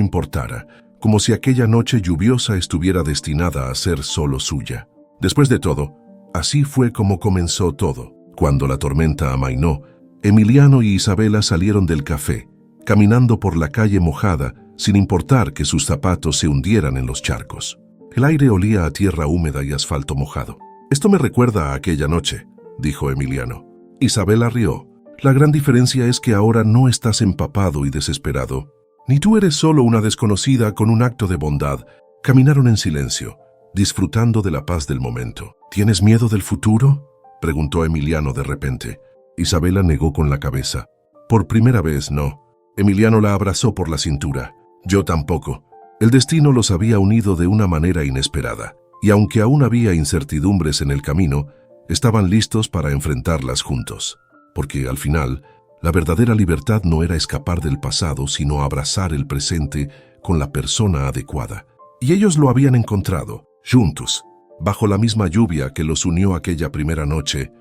importara, como si aquella noche lluviosa estuviera destinada a ser solo suya. Después de todo, así fue como comenzó todo. Cuando la tormenta amainó, Emiliano y Isabela salieron del café, caminando por la calle mojada, sin importar que sus zapatos se hundieran en los charcos. El aire olía a tierra húmeda y asfalto mojado. «Esto me recuerda a aquella noche», dijo Emiliano. Isabela rió. «La gran diferencia es que ahora no estás empapado y desesperado. Ni tú eres solo una desconocida con un acto de bondad». Caminaron en silencio, disfrutando de la paz del momento. «¿Tienes miedo del futuro?», preguntó Emiliano de repente. Isabela negó con la cabeza. «Por primera vez, no». Emiliano la abrazó por la cintura. «Yo tampoco». El destino los había unido de una manera inesperada, y aunque aún había incertidumbres en el camino, estaban listos para enfrentarlas juntos. Porque al final, la verdadera libertad no era escapar del pasado, sino abrazar el presente con la persona adecuada. Y ellos lo habían encontrado, juntos, bajo la misma lluvia que los unió aquella primera noche,